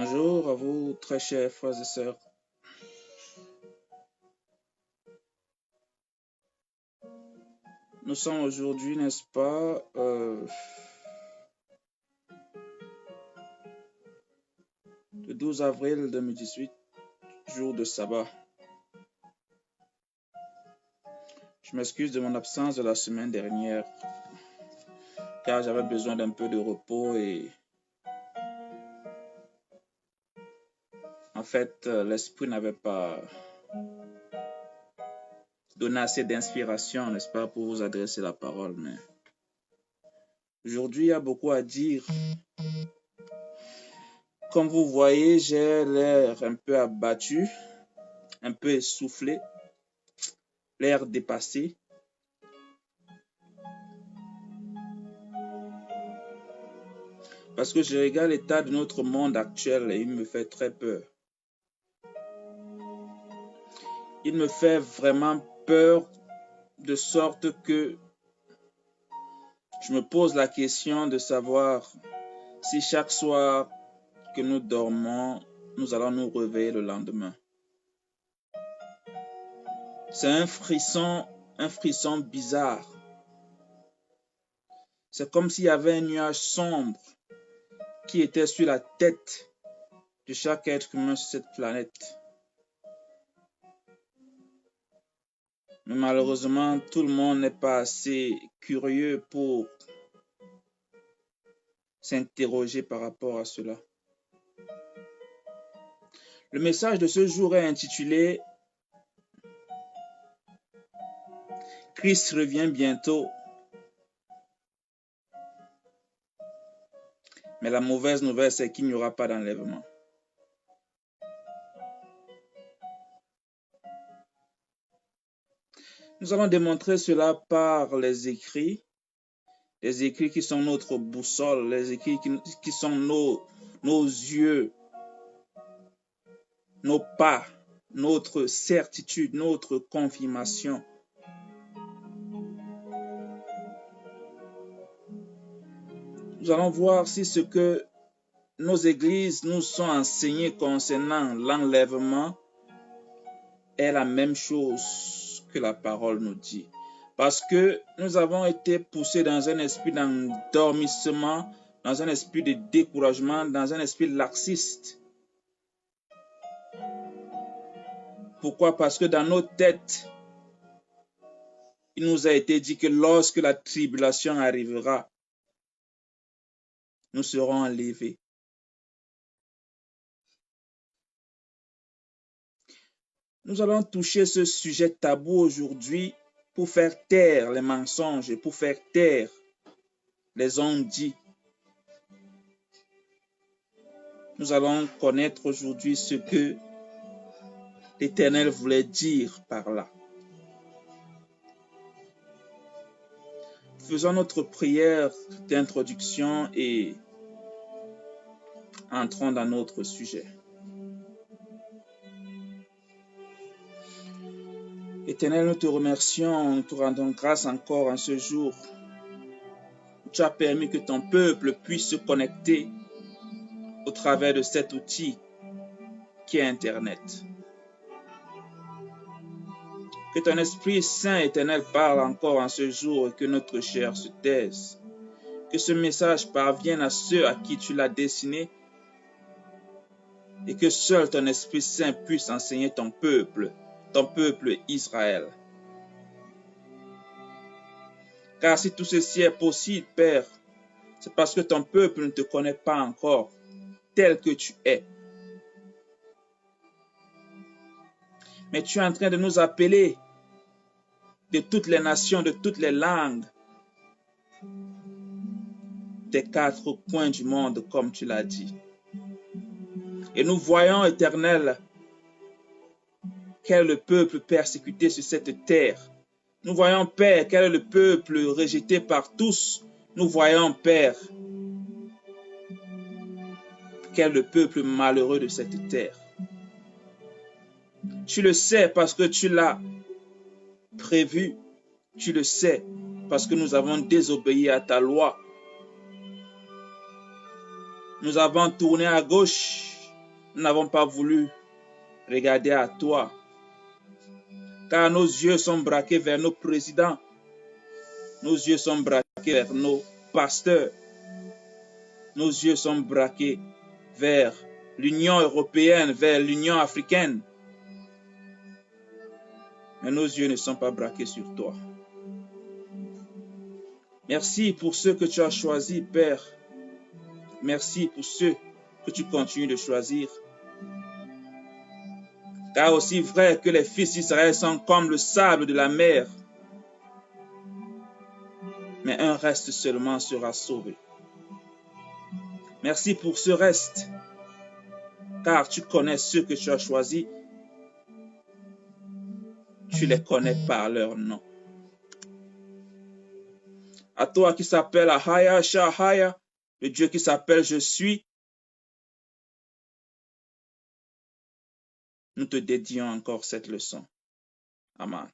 Bonjour à vous, très chers frères et sœurs. Nous sommes aujourd'hui, n'est-ce pas, le 12 avril 2018, jour de sabbat. Je m'excuse de mon absence de la semaine dernière, car j'avais besoin d'un peu de repos et en fait, l'esprit n'avait pas donné assez d'inspiration, n'est-ce pas, pour vous adresser la parole. Mais aujourd'hui, il y a beaucoup à dire. Comme vous voyez, j'ai l'air un peu abattu, un peu essoufflé, l'air dépassé. Parce que je regarde l'état de notre monde actuel et il me fait très peur. Il me fait vraiment peur de sorte que je me pose la question de savoir si chaque soir que nous dormons, nous allons nous réveiller le lendemain. C'est un frisson bizarre. C'est comme s'il y avait un nuage sombre qui était sur la tête de chaque être humain sur cette planète. Mais malheureusement, tout le monde n'est pas assez curieux pour s'interroger par rapport à cela. Le message de ce jour est intitulé « Christ revient bientôt ». Mais la mauvaise nouvelle, c'est qu'il n'y aura pas d'enlèvement. Nous allons démontrer cela par les écrits qui sont notre boussole, les écrits qui sont nos yeux, nos pas, notre certitude, notre confirmation. Nous allons voir si ce que nos églises nous sont enseignées concernant l'enlèvement est la même chose que la parole nous dit. Parce que nous avons été poussés dans un esprit d'endormissement, dans un esprit de découragement, dans un esprit laxiste. Pourquoi? Parce que dans nos têtes, il nous a été dit que lorsque la tribulation arrivera, nous serons enlevés. Nous allons toucher ce sujet tabou aujourd'hui pour faire taire les mensonges et pour faire taire les on-dit. Nous allons connaître aujourd'hui ce que l'Éternel voulait dire par là. Faisons notre prière d'introduction et entrons dans notre sujet. Éternel, nous te remercions, nous te rendons grâce encore en ce jour. Tu as permis que ton peuple puisse se connecter au travers de cet outil qui est Internet. Que ton Esprit Saint éternel parle encore en ce jour et que notre chair se taise. Que ce message parvienne à ceux à qui tu l'as destiné et que seul ton Esprit Saint puisse enseigner ton peuple Israël. Car si tout ceci est possible, Père, c'est parce que ton peuple ne te connaît pas encore tel que tu es. Mais tu es en train de nous appeler de toutes les nations, de toutes les langues, des quatre coins du monde, comme tu l'as dit. Et nous voyons, Éternel, quel est le peuple persécuté sur cette terre. Nous voyons, Père, quel est le peuple rejeté par tous. Nous voyons, Père, quel est le peuple malheureux de cette terre. Tu le sais parce que tu l'as prévu. Tu le sais parce que nous avons désobéi à ta loi. Nous avons tourné à gauche nous n'avons pas voulu regarder à toi, car nos yeux sont braqués vers nos présidents, nos yeux sont braqués vers nos pasteurs, nos yeux sont braqués vers l'Union européenne, vers l'Union africaine. Mais nos yeux ne sont pas braqués sur toi. Merci pour ceux que tu as choisis, Père. Merci pour ceux que tu continues de choisir. Car aussi vrai que les fils d'Israël sont comme le sable de la mer, mais un reste seulement sera sauvé. Merci pour ce reste, car tu connais ceux que tu as choisis. Tu les connais par leur nom. À toi qui s'appelle Ahaya, Shahaya, le Dieu qui s'appelle Je suis, nous te dédions encore cette leçon. Amen.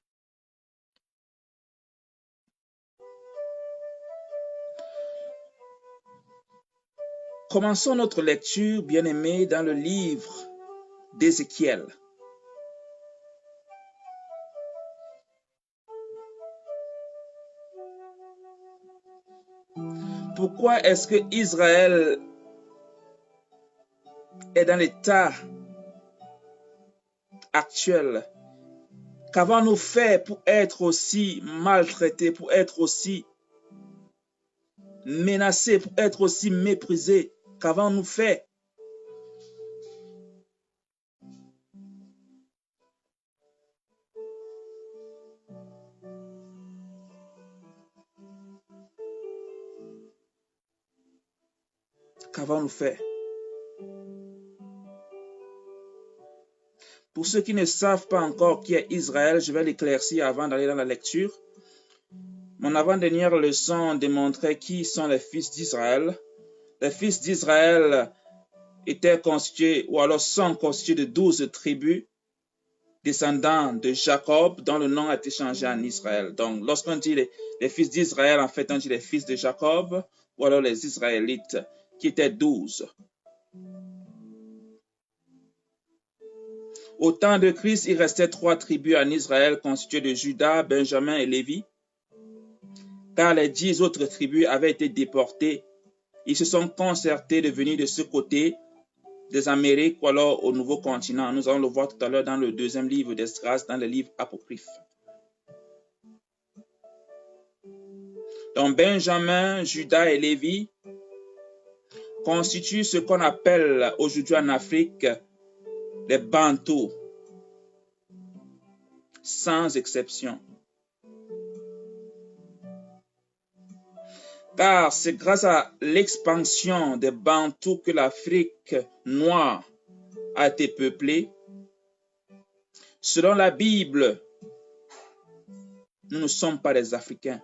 Commençons notre lecture, bien-aimés, dans le livre d'Ézéchiel. Pourquoi est-ce que Israël est dans l'état actuel? Qu'avons-nous fait pour être aussi maltraités, pour être aussi menacés, pour être aussi méprisés? Qu'avons-nous fait? Qu'avons-nous fait? Pour ceux qui ne savent pas encore qui est Israël, je vais l'éclaircir avant d'aller dans la lecture. Mon avant-dernière leçon démontrait qui sont les fils d'Israël. Les fils d'Israël étaient constitués, ou alors sont constitués de 12 tribus, descendants de Jacob, dont le nom a été changé en Israël. Donc, lorsqu'on dit les fils d'Israël, en fait, on dit les fils de Jacob, ou alors les Israélites, qui étaient 12. Au temps de Christ, il restait 3 tribus en Israël constituées de Juda, Benjamin et Lévi, car les 10 autres tribus avaient été déportées. Ils se sont concertés de venir de ce côté des Amériques ou alors au nouveau continent. Nous allons le voir tout à l'heure dans le 2e livre d'Esdras, dans le livre apocryphe. Donc Benjamin, Juda et Lévi constituent ce qu'on appelle aujourd'hui en Afrique les Bantous, sans exception. Car c'est grâce à l'expansion des Bantous que l'Afrique noire a été peuplée. Selon la Bible, nous ne sommes pas des Africains.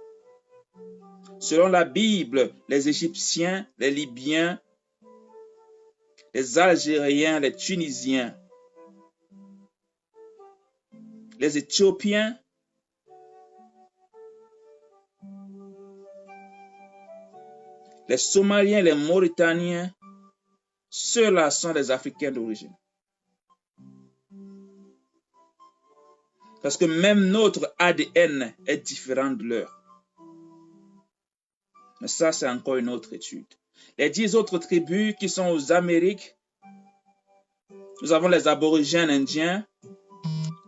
Selon la Bible, les Égyptiens, les Libyens, les Algériens, les Tunisiens, les Éthiopiens, les Somaliens, les Mauritaniens, ceux-là sont des Africains d'origine. Parce que même notre ADN est différent de leur. Mais ça, c'est encore une autre étude. Les 10 autres tribus qui sont aux Amériques, nous avons les aborigènes indiens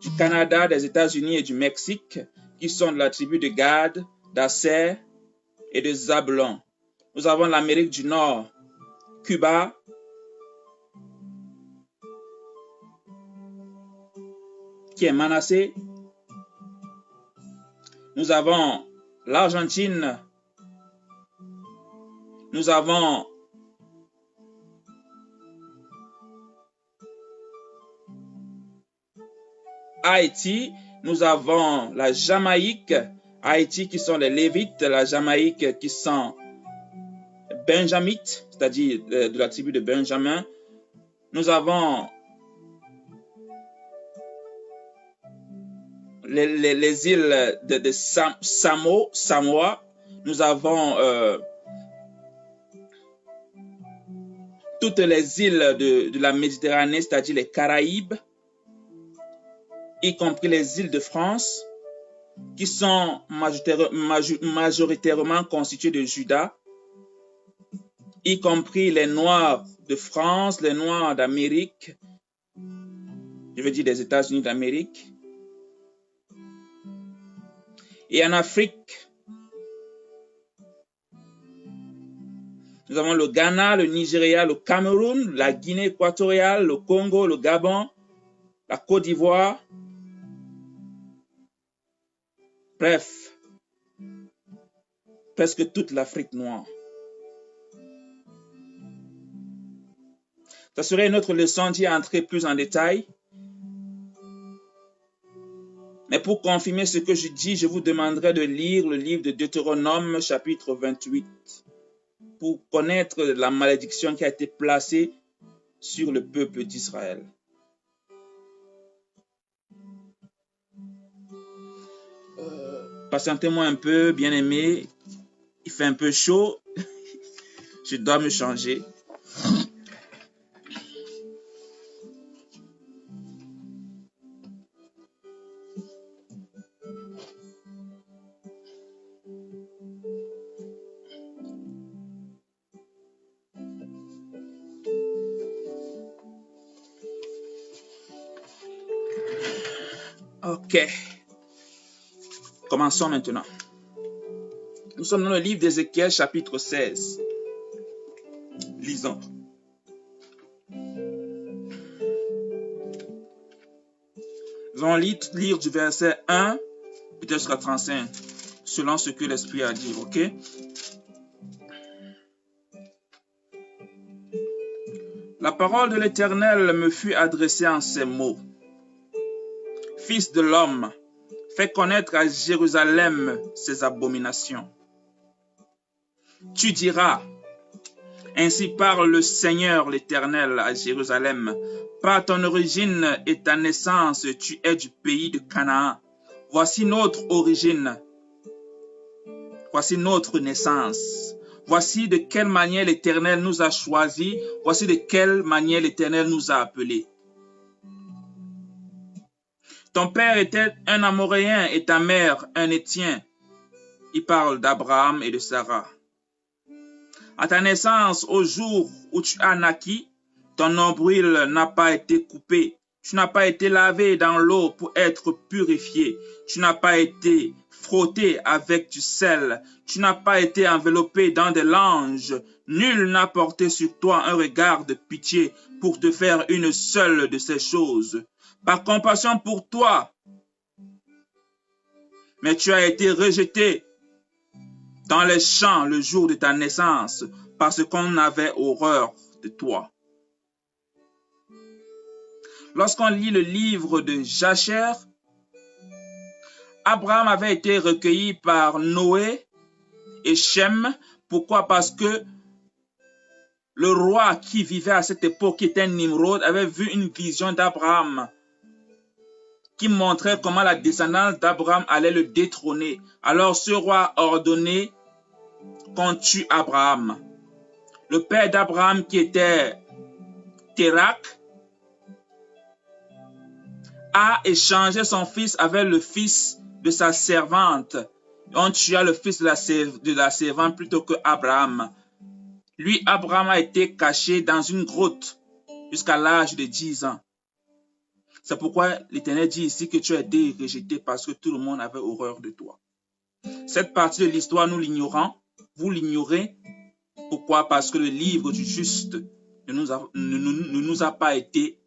du Canada, des États-Unis et du Mexique, qui sont de la tribu de Gad, d'Asser et de Zabulon. Nous avons l'Amérique du Nord, Cuba, qui est Manassé. Nous avons l'Argentine. Nous avons Haïti. Nous avons la Jamaïque. Haïti qui sont les Lévites. La Jamaïque qui sont Benjamites, c'est-à-dire de la tribu de Benjamin. Nous avons les îles de Samoa. Nous avons toutes les îles de la Méditerranée, c'est-à-dire les Caraïbes, y compris les îles de France, qui sont majoritairement constituées de Juda, y compris les Noirs de France, les Noirs d'Amérique, je veux dire des États-Unis d'Amérique. Et en Afrique, nous avons le Ghana, le Nigeria, le Cameroun, la Guinée équatoriale, le Congo, le Gabon, la Côte d'Ivoire. Bref, presque toute l'Afrique noire. Ça serait une autre leçon d'y entrer plus en détail. Mais pour confirmer ce que je dis, je vous demanderai de lire le livre de Deutéronome, chapitre 28, pour connaître la malédiction qui a été placée sur le peuple d'Israël. Patientez-moi un peu, bien-aimés. Il fait un peu chaud. Je dois me changer. Ok. Commençons maintenant. Nous sommes dans le livre d'Ézéchiel, chapitre 16. Lisons. Nous allons lire du verset 1 peut-être jusqu'à 35, selon ce que l'Esprit a dit, ok? La parole de l'Éternel me fut adressée en ces mots. Fils de l'homme, fais connaître à Jérusalem ses abominations. Tu diras, ainsi parle le Seigneur l'Éternel à Jérusalem. Par ton origine et ta naissance, tu es du pays de Canaan. Voici notre origine. Voici notre naissance. Voici de quelle manière l'Éternel nous a choisis. Voici de quelle manière l'Éternel nous a appelés. Ton père était un Amoréen et ta mère un Héthien. Il parle d'Abraham et de Sarah. À ta naissance, au jour où tu as naquis, ton nombril n'a pas été coupé. Tu n'as pas été lavé dans l'eau pour être purifié. Tu n'as pas été frotté avec du sel. Tu n'as pas été enveloppé dans des langes. Nul n'a porté sur toi un regard de pitié pour te faire une seule de ces choses. Par compassion pour toi, mais tu as été rejeté dans les champs le jour de ta naissance, parce qu'on avait horreur de toi. Lorsqu'on lit le livre de Jacher, Abraham avait été recueilli par Noé et Shem. Pourquoi? Parce que le roi qui vivait à cette époque, qui était Nimrod, avait vu une vision d'Abraham qui montrait comment la descendance d'Abraham allait le détrôner. Alors ce roi a ordonné qu'on tue Abraham. Le père d'Abraham, qui était Térak, a échangé son fils avec le fils de sa servante. On tua le fils de la servante plutôt que Abraham. Lui, Abraham a été caché dans une grotte jusqu'à l'âge de 10 ans. C'est pourquoi l'Éternel dit ici que tu as été rejeté parce que tout le monde avait horreur de toi. Cette partie de l'histoire, nous l'ignorons. Vous l'ignorez. Pourquoi? Parce que le livre du juste ne nous a pas été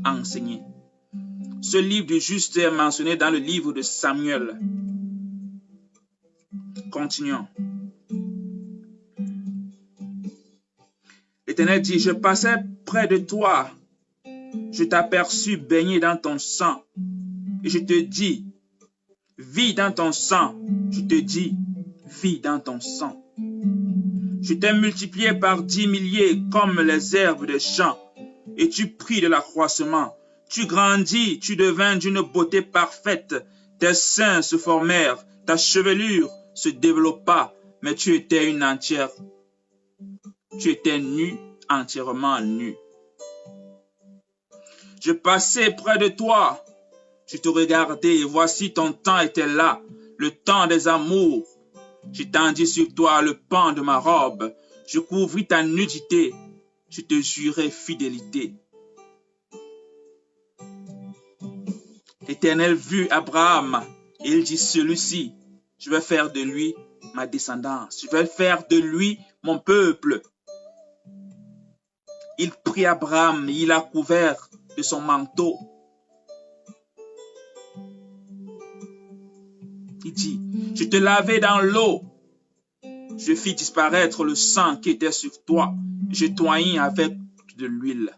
enseigné. Ce livre du juste est mentionné dans le livre de Samuel. Continuons. L'Éternel dit, je passais près de toi. Je t'aperçus baigné dans ton sang. Et je te dis, vis dans ton sang. Je te dis, vis dans ton sang. Je t'ai multiplié par 10 milliers comme les herbes des champs. Et tu pris de l'accroissement. Tu grandis, tu devins d'une beauté parfaite. Tes seins se formèrent, ta chevelure se développa, mais tu étais une entière. Tu étais nu, entièrement nu. Je passais près de toi, je te regardais et voici ton temps était là, le temps des amours. J'étendis sur toi le pan de ma robe, je couvris ta nudité, je te jurai fidélité. L'Éternel vit Abraham et il dit celui-ci, je vais faire de lui ma descendance, je vais faire de lui mon peuple. Il prit Abraham, il l'a couvert de son manteau. Il dit, je te lavai dans l'eau, je fis disparaître le sang qui était sur toi, je t'oignis avec de l'huile.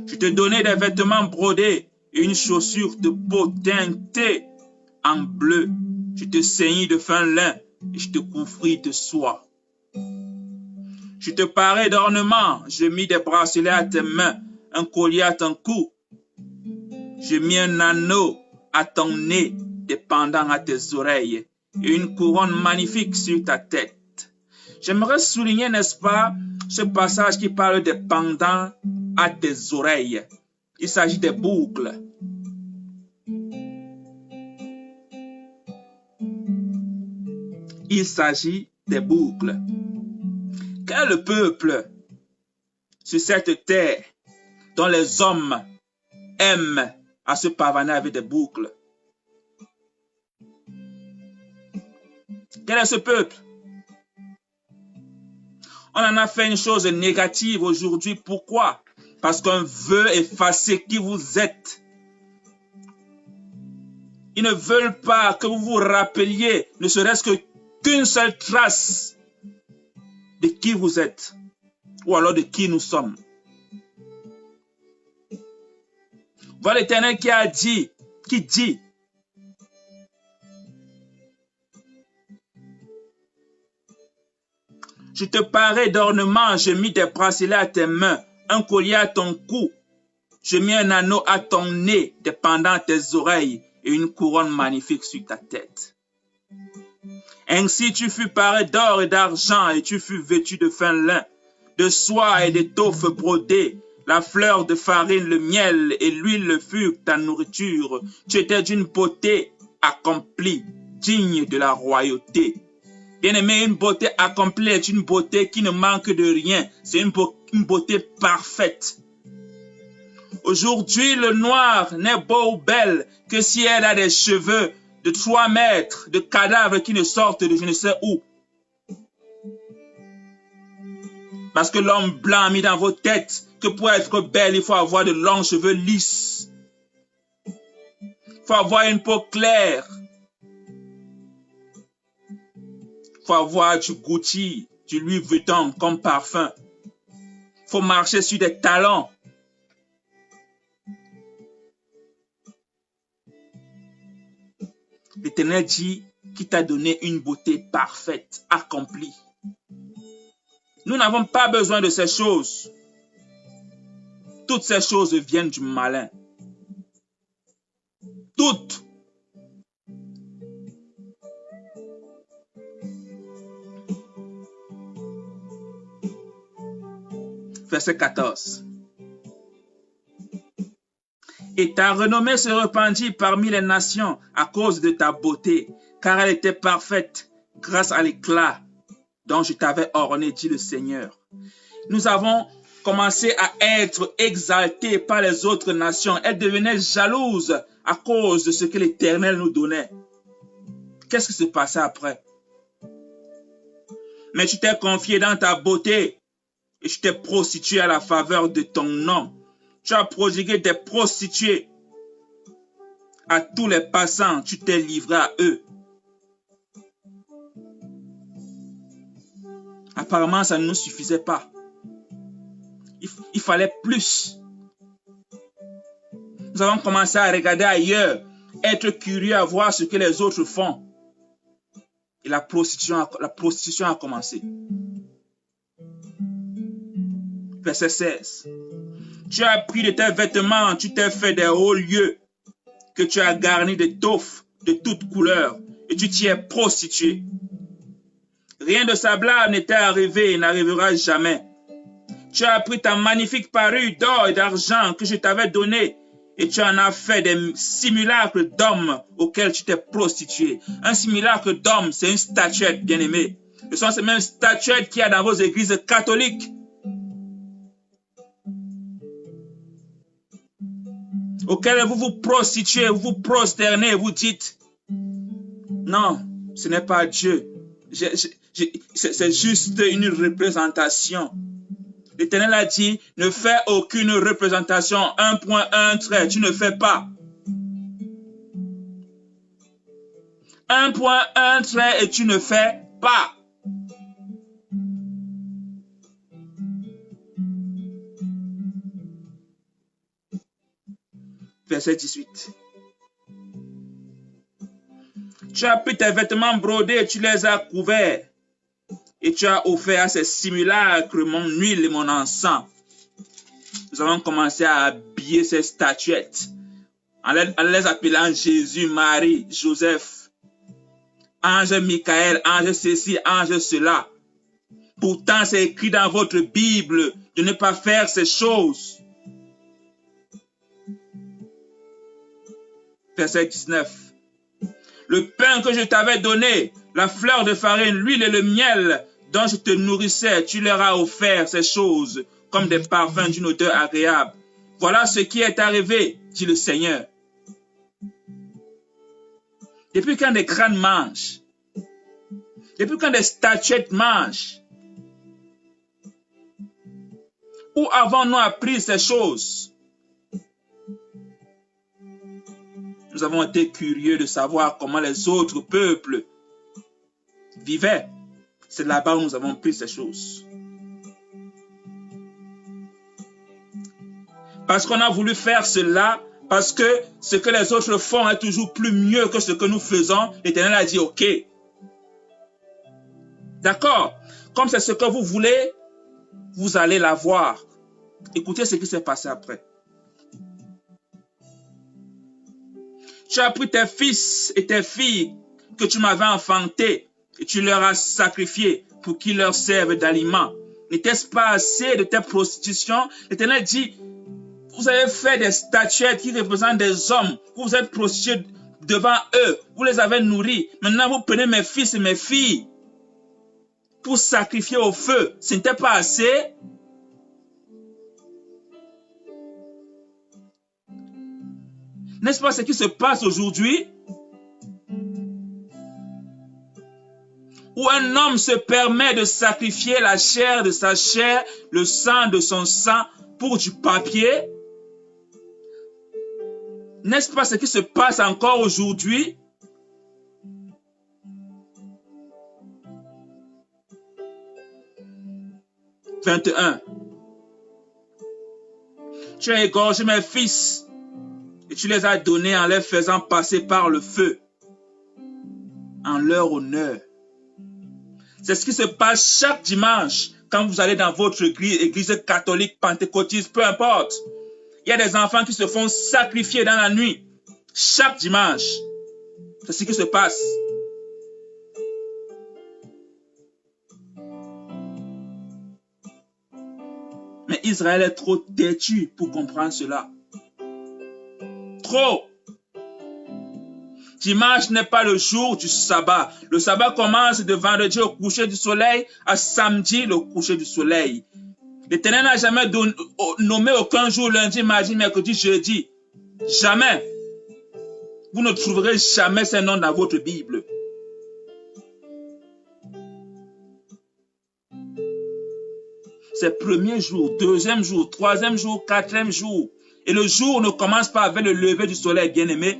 Je te donnai des vêtements brodés et une chaussure de peau teintée en bleu. Je te ceignis de fin lin et je te couvris de soie. Je te parai d'ornements, je mis des bracelets à tes mains, un collier à ton cou. Je mis un anneau à ton nez, des pendants à tes oreilles et une couronne magnifique sur ta tête. J'aimerais souligner, n'est-ce pas, ce passage qui parle des pendants à tes oreilles. Il s'agit des boucles. Il s'agit des boucles. Quel est le peuple sur cette terre dont les hommes aiment à se pavaner avec des boucles? Quel est ce peuple? On en a fait une chose négative aujourd'hui. Pourquoi? Parce qu'on veut effacer qui vous êtes. Ils ne veulent pas que vous vous rappeliez, ne serait-ce qu'une seule trace de qui vous êtes, ou alors de qui nous sommes. Voilà l'Éternel qui dit, je te parai d'ornements, je mis des bracelets à tes mains, un collier à ton cou, je mis un anneau à ton nez, des pendants à tes oreilles et une couronne magnifique sur ta tête. Ainsi tu fus paré d'or et d'argent et tu fus vêtu de fin lin, de soie et d'étoffe brodée, la fleur de farine, le miel et l'huile furent ta nourriture. Tu étais d'une beauté accomplie, digne de la royauté. Bien-aimé, une beauté accomplie est une beauté qui ne manque de rien. C'est une beauté parfaite. Aujourd'hui, le noir n'est beau ou belle que si elle a des cheveux de 3 mètres, de cadavres qui ne sortent de je ne sais où. Parce que l'homme blanc a mis dans vos têtes que pour être belle, il faut avoir de longs cheveux lisses. Il faut avoir une peau claire. Il faut avoir du Gucci, du Louis Vuitton comme parfum. Il faut marcher sur des talons. L'Éternel dit qu'il t'a donné une beauté parfaite, accomplie. Nous n'avons pas besoin de ces choses. Toutes ces choses viennent du malin. Toutes. Verset 14. Et ta renommée se répandit parmi les nations à cause de ta beauté, car elle était parfaite grâce à l'éclat dont je t'avais orné, dit le Seigneur. Nous avons commencé à être exaltés par les autres nations. Elles devenaient jalouses à cause de ce que l'Éternel nous donnait. Qu'est-ce qui se passait après? Mais tu t'es confié dans ta beauté et tu t'es prostitué à la faveur de ton nom. Tu as prodigué des prostituées à tous les passants. Tu t'es livré à eux. Apparemment, ça ne nous suffisait pas. Il fallait plus. Nous avons commencé à regarder ailleurs, être curieux à voir ce que les autres font. Et la prostitution a commencé. Verset 16. Tu as pris de tes vêtements, tu t'es fait des hauts lieux que tu as garnis d'étoffes de toutes couleurs et tu t'y es prostitué. Rien de semblable n'était arrivé et n'arrivera jamais. Tu as pris ta magnifique parure d'or et d'argent que je t'avais donnée et tu en as fait des simulacres d'hommes auxquels tu t'es prostitué. Un simulacre d'homme, c'est une statuette, bien-aimée. Ce sont ces mêmes statuettes qu'il y a dans vos églises catholiques. Auxquelles vous vous prostituez, vous vous prosternez, vous dites, non, ce n'est pas Dieu. C'est juste une représentation. L'Éternel a dit, ne fais aucune représentation, un point, un trait, tu ne fais pas. Un point, un trait et tu ne fais pas. Verset 18. Tu as pris tes vêtements brodés et tu les as couverts. Et tu as offert à ces simulacres mon huile et mon encens. Nous avons commencé à habiller ces statuettes en les appelant Jésus, Marie, Joseph, ange Michael, ange ceci, ange cela. Pourtant, c'est écrit dans votre Bible de ne pas faire ces choses. Verset 19. Le pain que je t'avais donné, la fleur de farine, l'huile et le miel dont je te nourrissais, tu leur as offert ces choses comme des parfums d'une odeur agréable. Voilà ce qui est arrivé, dit le Seigneur. Depuis quand des crânes mangent, depuis quand des statuettes mangent, où avons-nous appris ces choses? Nous avons été curieux de savoir comment les autres peuples vivaient. C'est là-bas où nous avons pris ces choses. Parce qu'on a voulu faire cela, parce que ce que les autres font est toujours plus mieux que ce que nous faisons, l'Éternel a dit ok. D'accord? Comme c'est ce que vous voulez, vous allez l'avoir. Écoutez ce qui s'est passé après. Tu as pris tes fils et tes filles que tu m'avais enfantés et tu leur as sacrifiés pour qu'ils leur servent d'aliment. N'était-ce pas assez de tes prostitutions? L'Éternel dit, vous avez fait des statuettes qui représentent des hommes. Vous vous êtes prostitués devant eux. Vous les avez nourris. Maintenant, vous prenez mes fils et mes filles pour sacrifier au feu. Ce n'était pas assez? N'est-ce pas ce qui se passe aujourd'hui? Où un homme se permet de sacrifier la chair de sa chair, le sang de son sang pour du papier? N'est-ce pas ce qui se passe encore aujourd'hui? « 21. Tu as égorgé mes fils et tu les as donnés en les faisant passer par le feu, en leur honneur. » C'est ce qui se passe chaque dimanche quand vous allez dans votre église catholique, pentecôtiste, peu importe. Il y a des enfants qui se font sacrifier dans la nuit, chaque dimanche. C'est ce qui se passe. Mais Israël est trop têtu pour comprendre cela. Trop. Dimanche n'est pas le jour du sabbat. Le sabbat commence de vendredi au coucher du soleil à samedi le coucher du soleil. L'Éternel n'a jamais nommé aucun jour lundi, mardi, mercredi, jeudi. Jamais. Vous ne trouverez jamais ces noms dans votre Bible. C'est premier jour, deuxième jour, troisième jour, quatrième jour. Et le jour ne commence pas avec le lever du soleil, bien-aimé.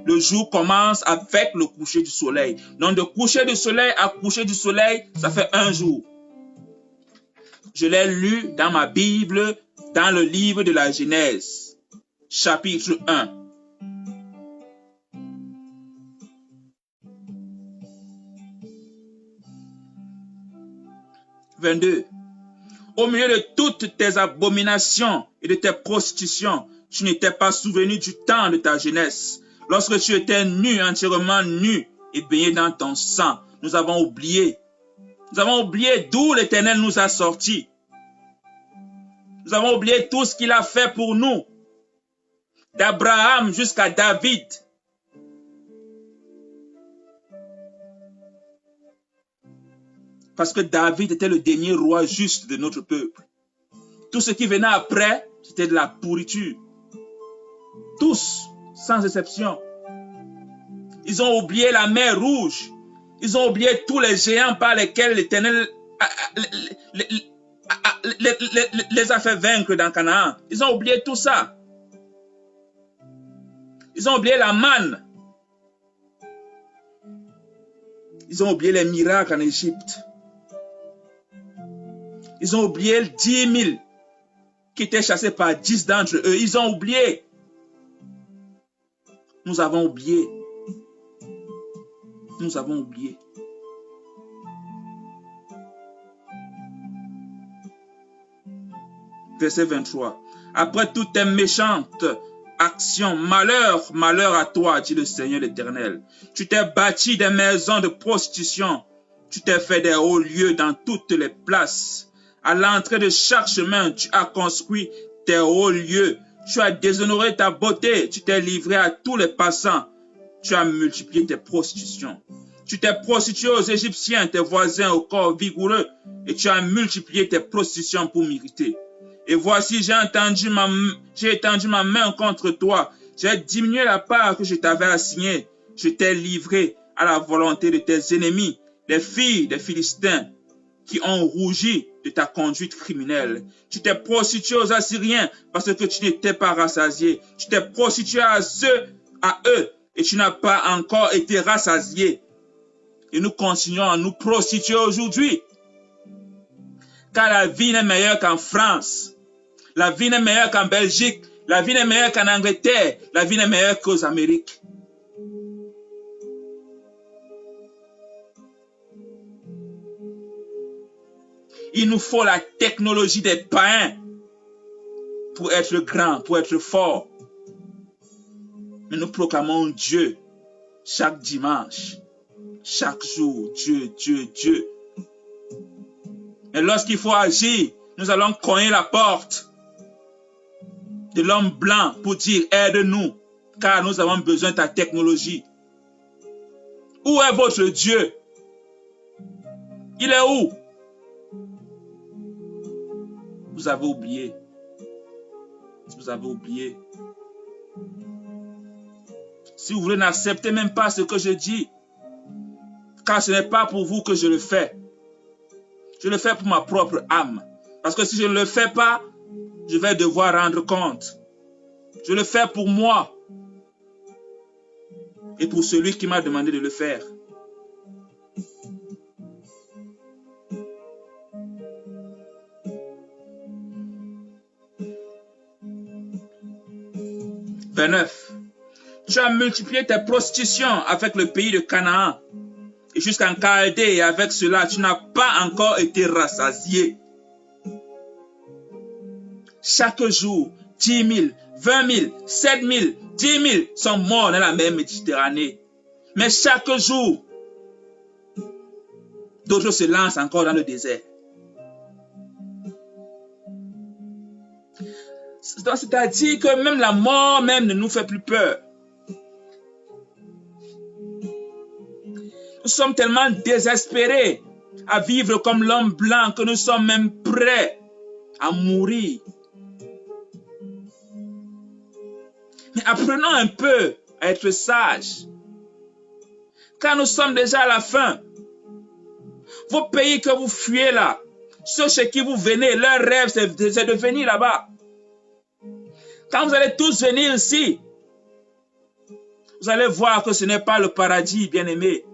Le jour commence avec le coucher du soleil. Donc de coucher du soleil à coucher du soleil, ça fait un jour. Je l'ai lu dans ma Bible, dans le livre de la Genèse, chapitre 1. « 22. Au milieu de toutes tes abominations et de tes prostitutions, tu n'étais pas souvenu du temps de ta jeunesse. Lorsque tu étais nu, entièrement nu et baigné dans ton sang, nous avons oublié. Nous avons oublié d'où l'Éternel nous a sortis. Nous avons oublié tout ce qu'il a fait pour nous. D'Abraham jusqu'à David. Parce que David était le dernier roi juste de notre peuple. Tout ce qui venait après, c'était de la pourriture. Tous, sans exception. Ils ont oublié la mer Rouge. Ils ont oublié tous les géants par lesquels l'Éternel les a fait vaincre dans Canaan. Ils ont oublié tout ça. Ils ont oublié la manne. Ils ont oublié les miracles en Égypte. Ils ont oublié 10 000 qui étaient chassés par 10 d'entre eux. Ils ont oublié. Nous avons oublié. Nous avons oublié. Verset 23. Après toutes tes méchantes actions, malheur, malheur à toi, dit le Seigneur l'Éternel. Tu t'es bâti des maisons de prostitution. Tu t'es fait des hauts lieux dans toutes les places. À l'entrée de chaque chemin, tu as construit tes hauts lieux. Tu as déshonoré ta beauté. Tu t'es livré à tous les passants. Tu as multiplié tes prostitutions. Tu t'es prostitué aux Égyptiens, tes voisins au corps vigoureux, et tu as multiplié tes prostitutions pour m'irriter. Et voici, j'ai étendu ma main contre toi. J'ai diminué la part que je t'avais assignée. Je t'ai livré à la volonté de tes ennemis, les filles des Philistins, qui ont rougi de ta conduite criminelle. Tu t'es prostitué aux Assyriens parce que tu n'étais pas rassasié. Tu t'es prostitué à eux et tu n'as pas encore été rassasié. Et nous continuons à nous prostituer aujourd'hui. Car la vie n'est meilleure qu'en France. La vie n'est meilleure qu'en Belgique. La vie n'est meilleure qu'en Angleterre. La vie n'est meilleure qu'aux Amériques. Il nous faut la technologie des païens pour être grand, pour être fort. Mais nous proclamons Dieu chaque dimanche, chaque jour. Dieu, Dieu, Dieu. Et lorsqu'il faut agir, nous allons cogner la porte de l'homme blanc pour dire aide-nous, car nous avons besoin de ta technologie. Où est votre Dieu? Il est où? Vous avez oublié. Vous avez oublié. Si vous voulez, n'acceptez même pas ce que je dis, car ce n'est pas pour vous que je le fais. Je le fais pour ma propre âme. Parce que si je ne le fais pas, je vais devoir rendre compte. Je le fais pour moi et pour celui qui m'a demandé de le faire. « 29. Tu as multiplié tes prostitutions avec le pays de Canaan et jusqu'en Chaldée, et avec cela, tu n'as pas encore été rassasié. Chaque jour, 10 000, 20 000, 7 000, 10 000 sont morts dans la mer Méditerranée. Mais chaque jour, d'autres se lancent encore dans le désert. C'est-à-dire que même la mort même ne nous fait plus peur. Nous sommes tellement désespérés à vivre comme l'homme blanc que nous sommes même prêts à mourir. Mais apprenons un peu à être sages. Car nous sommes déjà à la fin. Vos pays que vous fuyez là, ceux chez qui vous venez, leur rêve c'est de venir là-bas. Quand vous allez tous venir ici, vous allez voir que ce n'est pas le paradis, bien-aimé.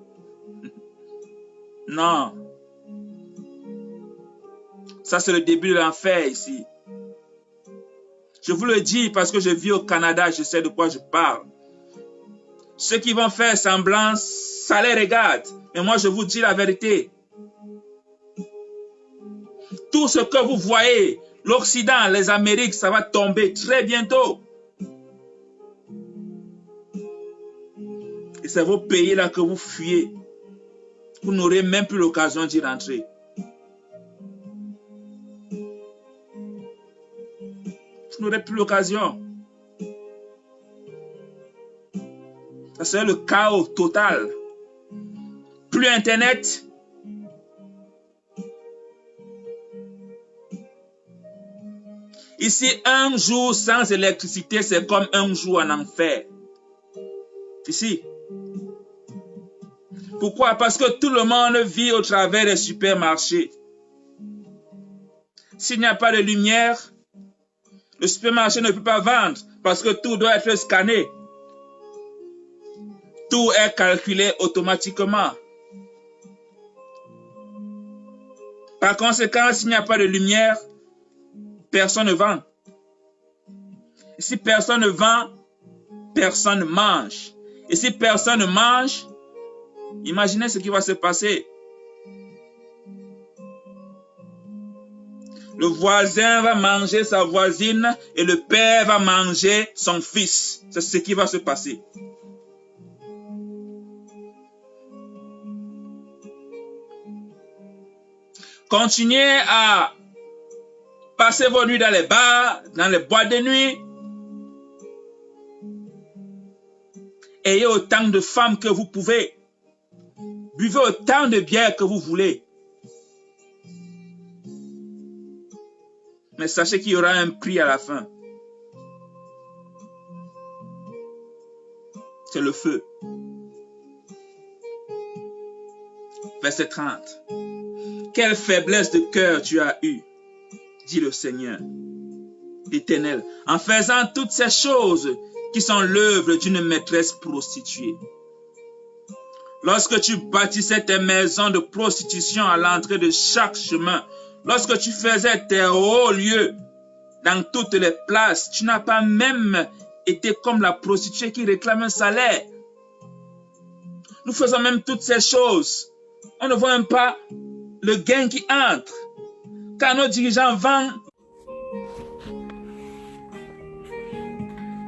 Non. Ça, c'est le début de l'enfer ici. Je vous le dis parce que je vis au Canada, je sais de quoi je parle. Ceux qui vont faire semblant, ça les regarde. Mais moi, je vous dis la vérité. Tout ce que vous voyez, l'Occident, les Amériques, ça va tomber très bientôt. Et c'est vos pays là que vous fuyez. Vous n'aurez même plus l'occasion d'y rentrer. Je n'aurai plus l'occasion. Ça serait le chaos total. Plus Internet. Ici, un jour sans électricité, c'est comme un jour en enfer. Ici. Pourquoi? Parce que tout le monde vit au travers des supermarchés. S'il n'y a pas de lumière, le supermarché ne peut pas vendre parce que tout doit être scanné. Tout est calculé automatiquement. Par conséquent, s'il n'y a pas de lumière, personne ne vend. Et si personne ne vend, personne ne mange. Et si personne ne mange, imaginez ce qui va se passer. Le voisin va manger sa voisine et le père va manger son fils. C'est ce qui va se passer. Continuez à passer vos nuits dans les bars, dans les boîtes de nuit. Ayez autant de femmes que vous pouvez. Buvez autant de bière que vous voulez. Mais sachez qu'il y aura un prix à la fin. C'est le feu. Verset 30. Quelle faiblesse de cœur tu as eue, dit le Seigneur, l'Éternel, en faisant toutes ces choses qui sont l'œuvre d'une maîtresse prostituée. Lorsque tu bâtissais tes maisons de prostitution à l'entrée de chaque chemin, lorsque tu faisais tes hauts lieux dans toutes les places, tu n'as pas même été comme la prostituée qui réclame un salaire. Nous faisons même toutes ces choses. On ne voit même pas le gain qui entre. Car nos dirigeants vendent.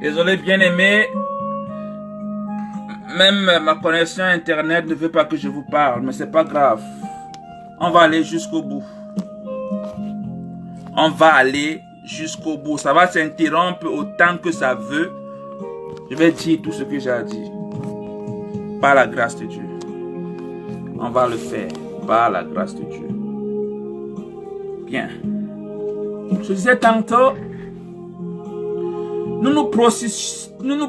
Désolé, bien-aimé. Même ma connexion Internet ne veut pas que je vous parle, mais c'est pas grave. On va aller jusqu'au bout. On va aller jusqu'au bout. Ça va s'interrompre autant que ça veut. Je vais dire tout ce que j'ai à dire. Par la grâce de Dieu. On va le faire. Par la grâce de Dieu. Bien. Je disais tantôt, nous nous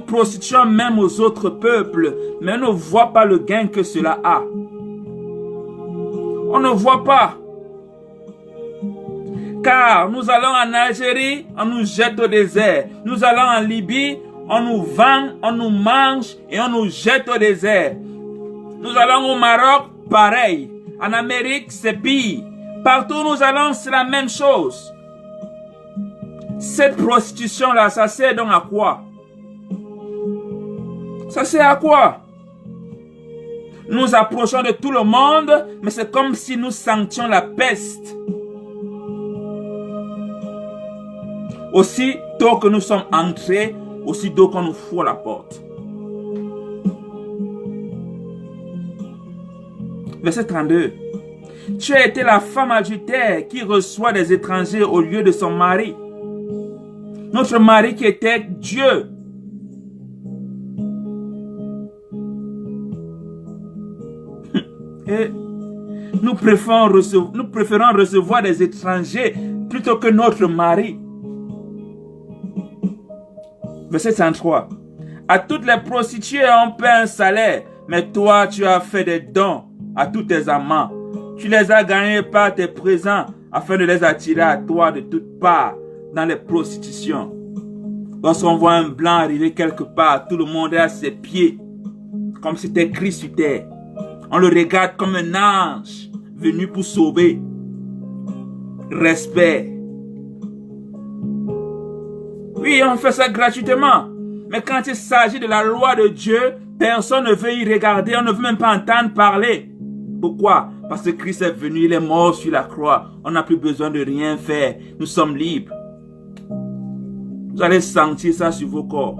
prostituons même aux autres peuples, mais on ne voit pas le gain que cela a. On ne voit pas. Car nous allons en Algérie, on nous jette au désert. Nous allons en Libye, on nous vend, on nous mange et on nous jette au désert. Nous allons au Maroc, pareil. En Amérique, c'est pire. Partout où nous allons, c'est la même chose. Cette prostitution-là, ça sert donc à quoi? Ça sert à quoi? Nous approchons de tout le monde, mais c'est comme si nous sentions la peste. Aussitôt que nous sommes entrés, aussitôt qu'on nous fout à la porte. Verset 32. Tu as été la femme adultère qui reçoit des étrangers au lieu de son mari. Notre mari qui était Dieu. Et nous préférons recevoir des étrangers plutôt que notre mari. Verset 33. À toutes les prostituées, on paie un salaire, mais toi, tu as fait des dons à tous tes amants. Tu les as gagnés par tes présents afin de les attirer à toi de toutes parts dans les prostitutions. Lorsqu'on voit un blanc arriver quelque part, tout le monde est à ses pieds, comme si c'était Christ sur terre. On le regarde comme un ange venu pour sauver. Respect. Oui, on fait ça gratuitement. Mais quand il s'agit de la loi de Dieu, personne ne veut y regarder, on ne veut même pas entendre parler. Pourquoi? Parce que Christ est venu, il est mort sur la croix. On n'a plus besoin de rien faire. Nous sommes libres. Vous allez sentir ça sur vos corps.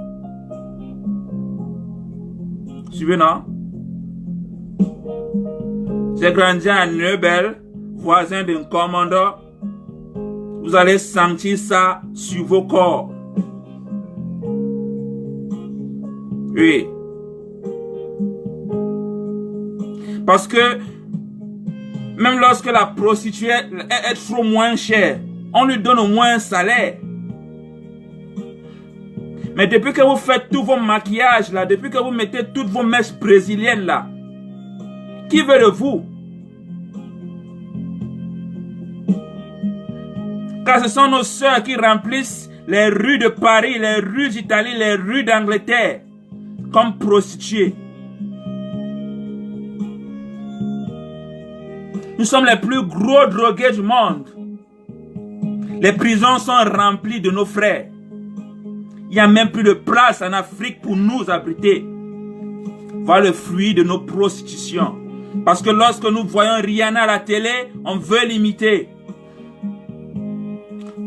Suivez, non? J'ai grandi à Neubel, voisin d'un commandant. Vous allez sentir ça sur vos corps. Oui. Parce que même lorsque la prostituée est trop moins chère, on lui donne au moins un salaire. Mais depuis que vous faites tous vos maquillages là, depuis que vous mettez toutes vos mèches brésiliennes là, qui veut de vous? Car ce sont nos sœurs qui remplissent les rues de Paris, les rues d'Italie, les rues d'Angleterre comme prostituées. Nous sommes les plus gros drogués du monde. Les prisons sont remplies de nos frères. Il n'y a même plus de place en Afrique pour nous abriter. Voilà le fruit de nos prostitutions. Parce que lorsque nous voyons Rihanna à la télé, on veut l'imiter.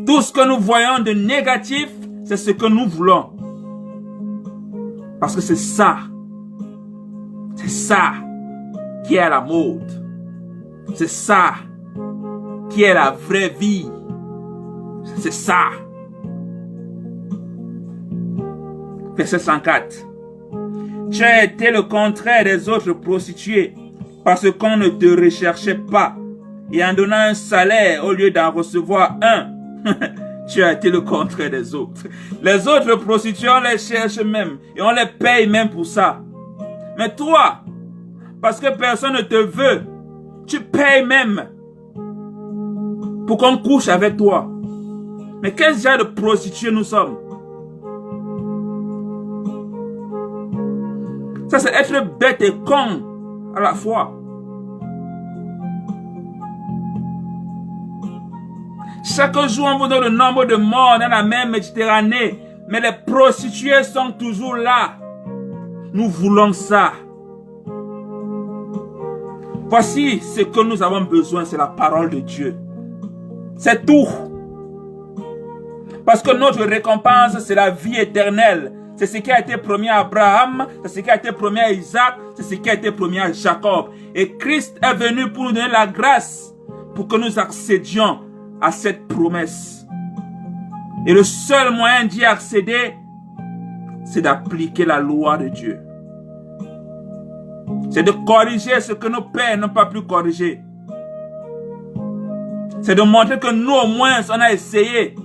Tout ce que nous voyons de négatif, c'est ce que nous voulons. Parce que c'est ça. C'est ça qui est à la mode. C'est ça qui est la vraie vie. C'est ça. Verset 104. Tu as été le contraire des autres prostituées parce qu'on ne te recherchait pas. Et en donnant un salaire au lieu d'en recevoir un, tu as été le contraire des autres. Les autres prostituées, on les cherche même et on les paye même pour ça. Mais toi, parce que personne ne te veut, tu payes même pour qu'on couche avec toi. Mais quel genre de prostituées nous sommes? Ça, c'est être bête et con à la fois. Chaque jour, on vous donne le nombre de morts dans la mer Méditerranée. Mais les prostituées sont toujours là. Nous voulons ça. Voici ce que nous avons besoin, c'est la parole de Dieu. C'est tout. Parce que notre récompense, c'est la vie éternelle. C'est ce qui a été promis à Abraham, c'est ce qui a été promis à Isaac, c'est ce qui a été promis à Jacob. Et Christ est venu pour nous donner la grâce, pour que nous accédions à cette promesse. Et le seul moyen d'y accéder, c'est d'appliquer la loi de Dieu. C'est de corriger ce que nos pères n'ont pas pu corriger. C'est de montrer que nous, au moins, on a essayé.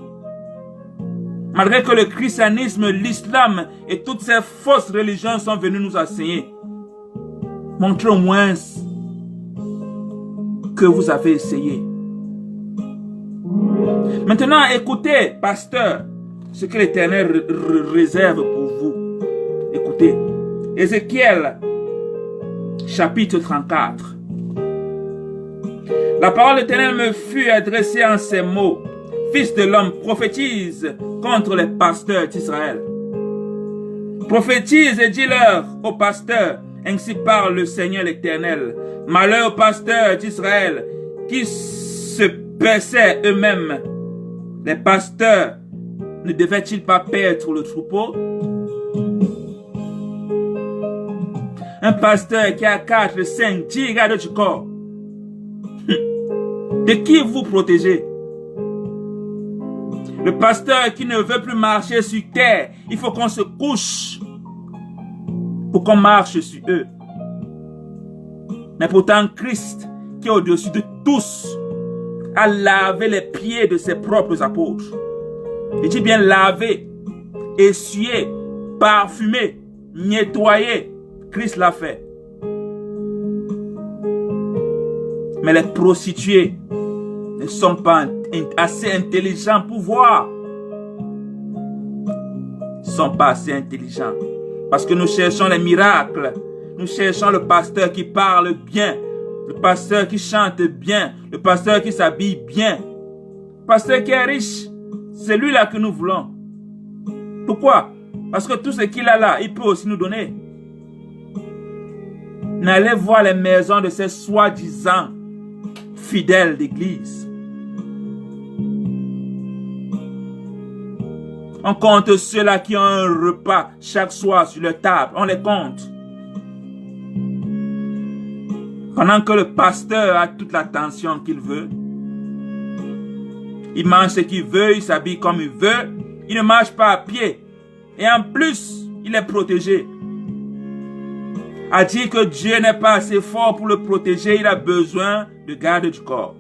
Malgré que le christianisme, l'islam et toutes ces fausses religions sont venues nous enseigner. Montrez au moins que vous avez essayé. Maintenant, écoutez, pasteur, ce que l'Éternel réserve pour vous. Écoutez, Ézéchiel, chapitre 34. La parole de l'Éternel me fut adressée en ces mots. Fils de l'homme, prophétise contre les pasteurs d'Israël. Prophétise et dis-leur aux pasteurs, ainsi parle le Seigneur l'Éternel. Malheur aux pasteurs d'Israël qui se paissaient eux-mêmes. Les pasteurs ne devaient-ils pas perdre le troupeau? Un pasteur qui a 4, 5, 10 gardes du corps. De qui vous protégez? Le pasteur qui ne veut plus marcher sur terre, il faut qu'on se couche pour qu'on marche sur eux. Mais pourtant, Christ, qui est au-dessus de tous, a lavé les pieds de ses propres apôtres. Il dit bien laver, essuyer, parfumer, nettoyer. Christ l'a fait. Mais les prostituées ne sont pas assez intelligents pour voir. Ils ne sont pas assez intelligents. Parce que nous cherchons les miracles. Nous cherchons le pasteur qui parle bien. Le pasteur qui chante bien. Le pasteur qui s'habille bien. Le pasteur qui est riche. C'est lui-là que nous voulons. Pourquoi? Parce que tout ce qu'il a là, il peut aussi nous donner. N'allez voir les maisons de ces soi-disant fidèles d'église. On compte ceux-là qui ont un repas chaque soir sur leur table. On les compte. Pendant que le pasteur a toute l'attention qu'il veut. Il mange ce qu'il veut, il s'habille comme il veut. Il ne marche pas à pied. Et en plus, il est protégé. A dit que Dieu n'est pas assez fort pour le protéger. Il a besoin de garde du corps.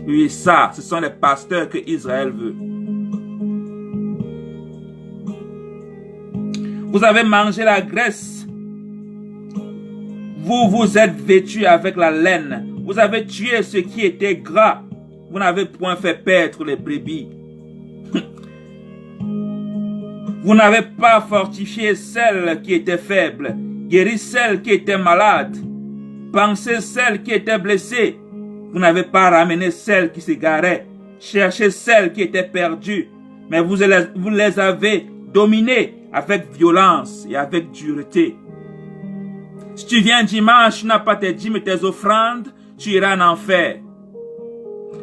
Oui, ça, ce sont les pasteurs que Israël veut. Vous avez mangé la graisse. Vous vous êtes vêtus avec la laine. Vous avez tué ce qui était gras. Vous n'avez point fait paître les brebis. Vous n'avez pas fortifié celle qui était faible, guéri celle qui était malade, pansé celle qui était blessée. Vous n'avez pas ramené celle qui s'égarait, cherché celle qui était perdue, mais vous les avez dominées avec violence et avec dureté. Si tu viens dimanche, tu n'as pas tes dîmes et tes offrandes, tu iras en enfer.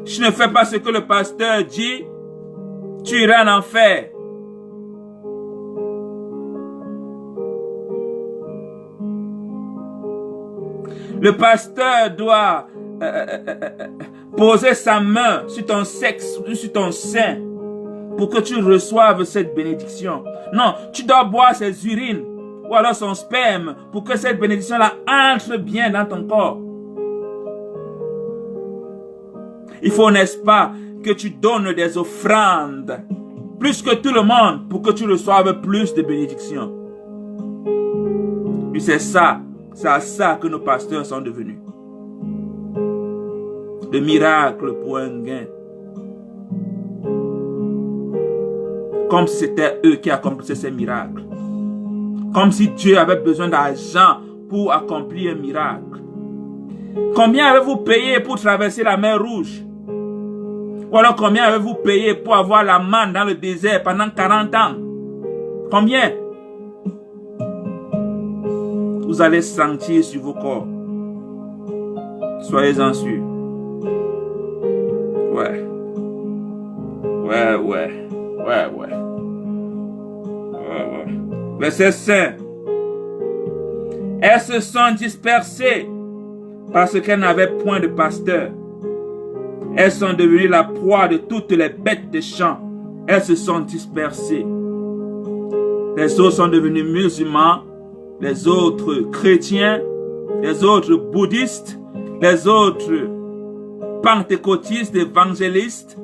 Si tu ne fais pas ce que le pasteur dit, tu iras en enfer. Le pasteur doit poser sa main sur ton sexe ou sur ton sein pour que tu reçoives cette bénédiction. Non, tu dois boire ses urines ou alors son sperme pour que cette bénédiction-là entre bien dans ton corps. Il faut, n'est-ce pas, que tu donnes des offrandes plus que tout le monde pour que tu reçoives plus de bénédictions. Et c'est ça. C'est à ça que nos pasteurs sont devenus. Le miracle pour un gain. Comme si c'était eux qui accomplissaient ces miracles. Comme si Dieu avait besoin d'argent pour accomplir un miracle. Combien avez-vous payé pour traverser la mer Rouge? Ou alors combien avez-vous payé pour avoir la manne dans le désert pendant 40 ans? Combien? Vous allez sentir sur vos corps. Soyez-en sûrs. Ouais. Verset 5. Elles se sont dispersées parce qu'elles n'avaient point de pasteur. Elles sont devenues la proie de toutes les bêtes des champs. Elles se sont dispersées. Les autres sont devenus musulmans. Les autres chrétiens, les autres bouddhistes, les autres pentecôtistes, évangélistes,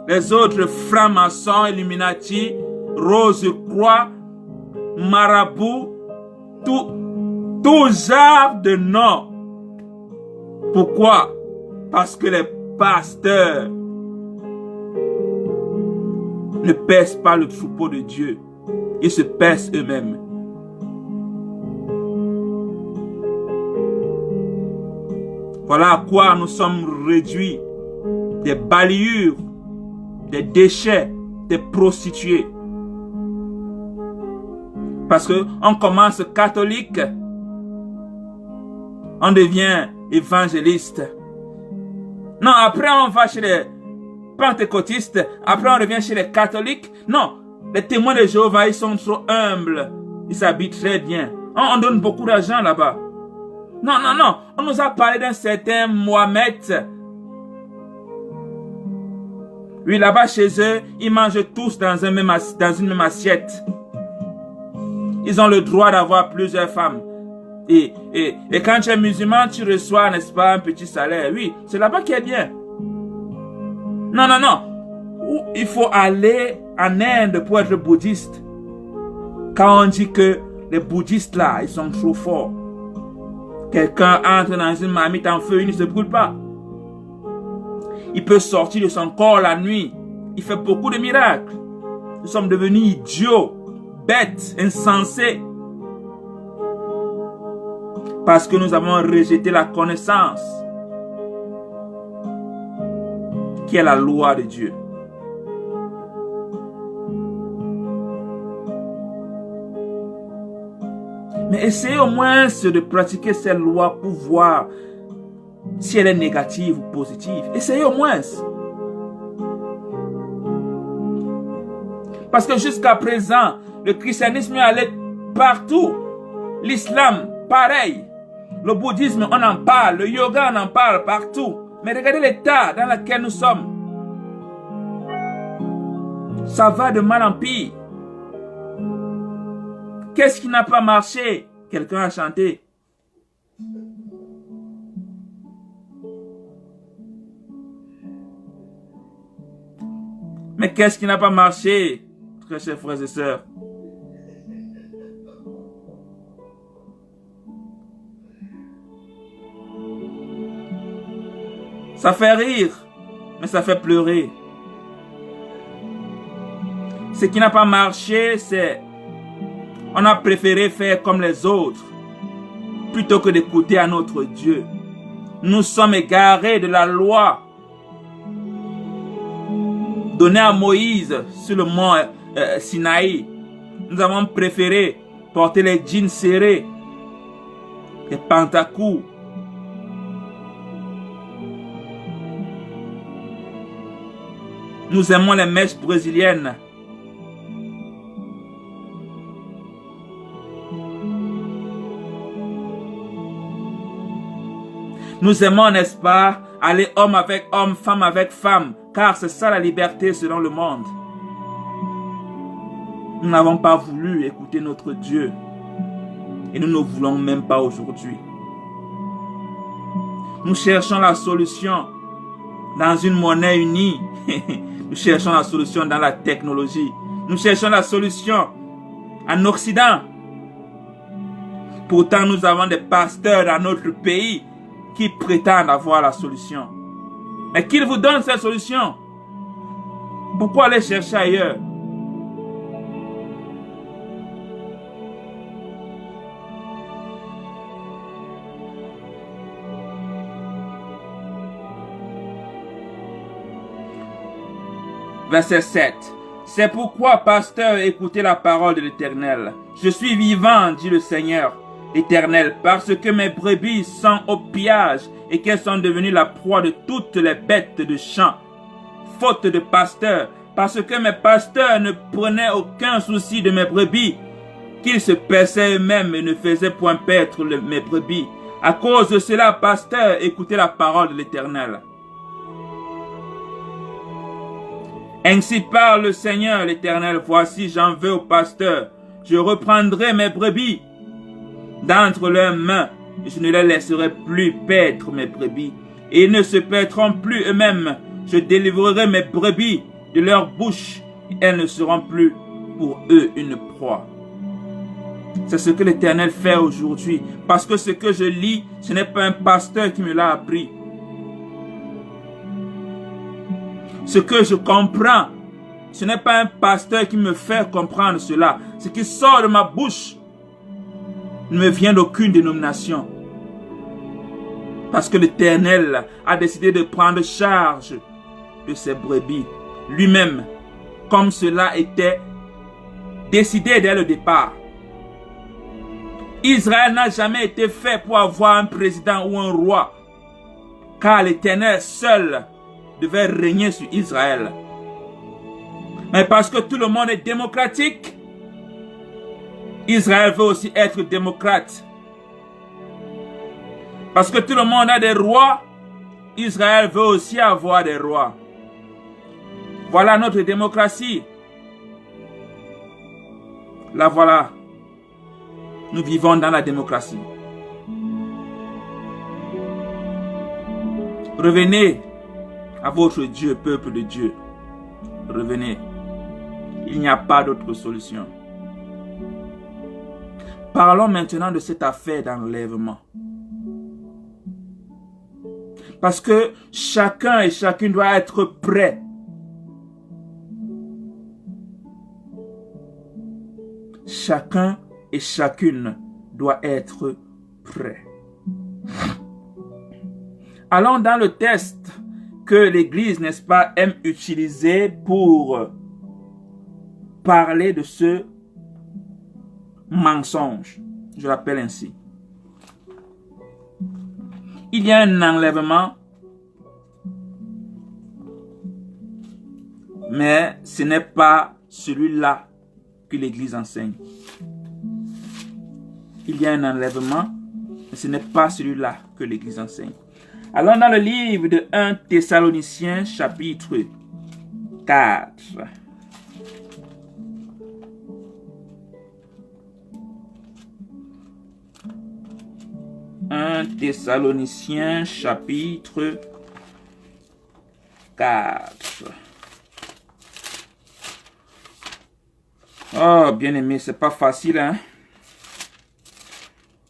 les autres francs-maçons, illuminati, rose-croix, marabouts, tout genre de noms. Pourquoi? Parce que les pasteurs ne pèsent pas le troupeau de Dieu. Ils se pèsent eux-mêmes. Voilà à quoi nous sommes réduits, des balayures, des déchets, des prostituées. Parce que on commence catholique, on devient évangéliste. Non, après on va chez les pentecôtistes, après on revient chez les catholiques. Non, les témoins de Jéhovah, ils sont trop humbles, ils s'habillent très bien. On donne beaucoup d'argent là-bas. Non, on nous a parlé d'un certain Mohamed. Oui, là-bas chez eux, ils mangent tous dans une même assiette. Ils ont le droit d'avoir plusieurs femmes. Et quand tu es musulman, tu reçois, n'est-ce pas, un petit salaire. Oui, c'est là-bas qui est bien. Non. Il faut aller en Inde pour être bouddhiste. Quand on dit que les bouddhistes là, ils sont trop forts. Quelqu'un entre dans une marmite en feu, il ne se brûle pas. Il peut sortir de son corps la nuit. Il fait beaucoup de miracles. Nous sommes devenus idiots, bêtes, insensés. Parce que nous avons rejeté la connaissance qui est la loi de Dieu. Mais essayez au moins de pratiquer cette loi pour voir si elle est négative ou positive. Essayez au moins. Parce que jusqu'à présent, le christianisme est allé partout. L'islam, pareil. Le bouddhisme, on en parle. Le yoga, on en parle partout. Mais regardez l'état dans lequel nous sommes. Ça va de mal en pire. Qu'est-ce qui n'a pas marché? Quelqu'un a chanté. Mais qu'est-ce qui n'a pas marché, très chers frères et sœurs? Ça fait rire, mais ça fait pleurer. Ce qui n'a pas marché, c'est on a préféré faire comme les autres plutôt que d'écouter à notre Dieu. Nous sommes égarés de la loi donnée à Moïse sur le mont Sinaï. Nous avons préféré porter les jeans serrés, les pantacours. Nous aimons les mèches brésiliennes. Nous aimons, n'est-ce pas, aller homme avec homme, femme avec femme, car c'est ça la liberté selon le monde. Nous n'avons pas voulu écouter notre Dieu et nous ne voulons même pas aujourd'hui. Nous cherchons la solution dans une monnaie unie. Nous cherchons la solution dans la technologie. Nous cherchons la solution en Occident. Pourtant, nous avons des pasteurs dans notre pays qui prétendent avoir la solution. Mais qu'ils vous donnent cette solution. Pourquoi aller chercher ailleurs? Verset 7. C'est pourquoi, pasteur, écoutez la parole de l'Éternel. Je suis vivant, dit le Seigneur l'Éternel, parce que mes brebis sont au pillage et qu'elles sont devenues la proie de toutes les bêtes de champ. Faute de pasteurs, parce que mes pasteurs ne prenaient aucun souci de mes brebis, qu'ils se paissaient eux-mêmes et ne faisaient point paître mes brebis. À cause de cela, pasteur, écoutez la parole de l'Éternel. Ainsi parle le Seigneur l'Éternel, voici j'en veux au pasteur, je reprendrai mes brebis d'entre leurs mains, et je ne les laisserai plus paître mes brebis, et ils ne se paîtront plus eux-mêmes, je délivrerai mes brebis de leur bouche, et elles ne seront plus pour eux une proie. C'est ce que l'Éternel fait aujourd'hui, parce que ce que je lis, ce n'est pas un pasteur qui me l'a appris. Ce que je comprends, ce n'est pas un pasteur qui me fait comprendre cela. Ce qui sort de ma bouche ne me vient d'aucune dénomination. Parce que l'Éternel a décidé de prendre charge de ses brebis lui-même, comme cela était décidé dès le départ. Israël n'a jamais été fait pour avoir un président ou un roi, car l'Éternel seul devait régner sur Israël. Mais parce que tout le monde est démocratique, Israël veut aussi être démocrate. Parce que tout le monde a des rois, Israël veut aussi avoir des rois. Voilà notre démocratie. La voilà. Nous vivons dans la démocratie. Revenez à votre Dieu, peuple de Dieu. Revenez. Il n'y a pas d'autre solution. Parlons maintenant de cette affaire d'enlèvement. Parce que chacun et chacune doit être prêt. Chacun et chacune doit être prêt. Allons dans le test que l'Église, n'est-ce pas, aime utiliser pour parler de ce mensonge. Je l'appelle ainsi. Il y a un enlèvement, mais ce n'est pas celui-là que l'Église enseigne. Il y a un enlèvement, ce n'est pas celui-là que l'Église enseigne. Allons dans le livre de 1 Thessaloniciens, chapitre 4. 1 Thessaloniciens, chapitre 4. Oh, bien aimé, c'est pas facile, hein?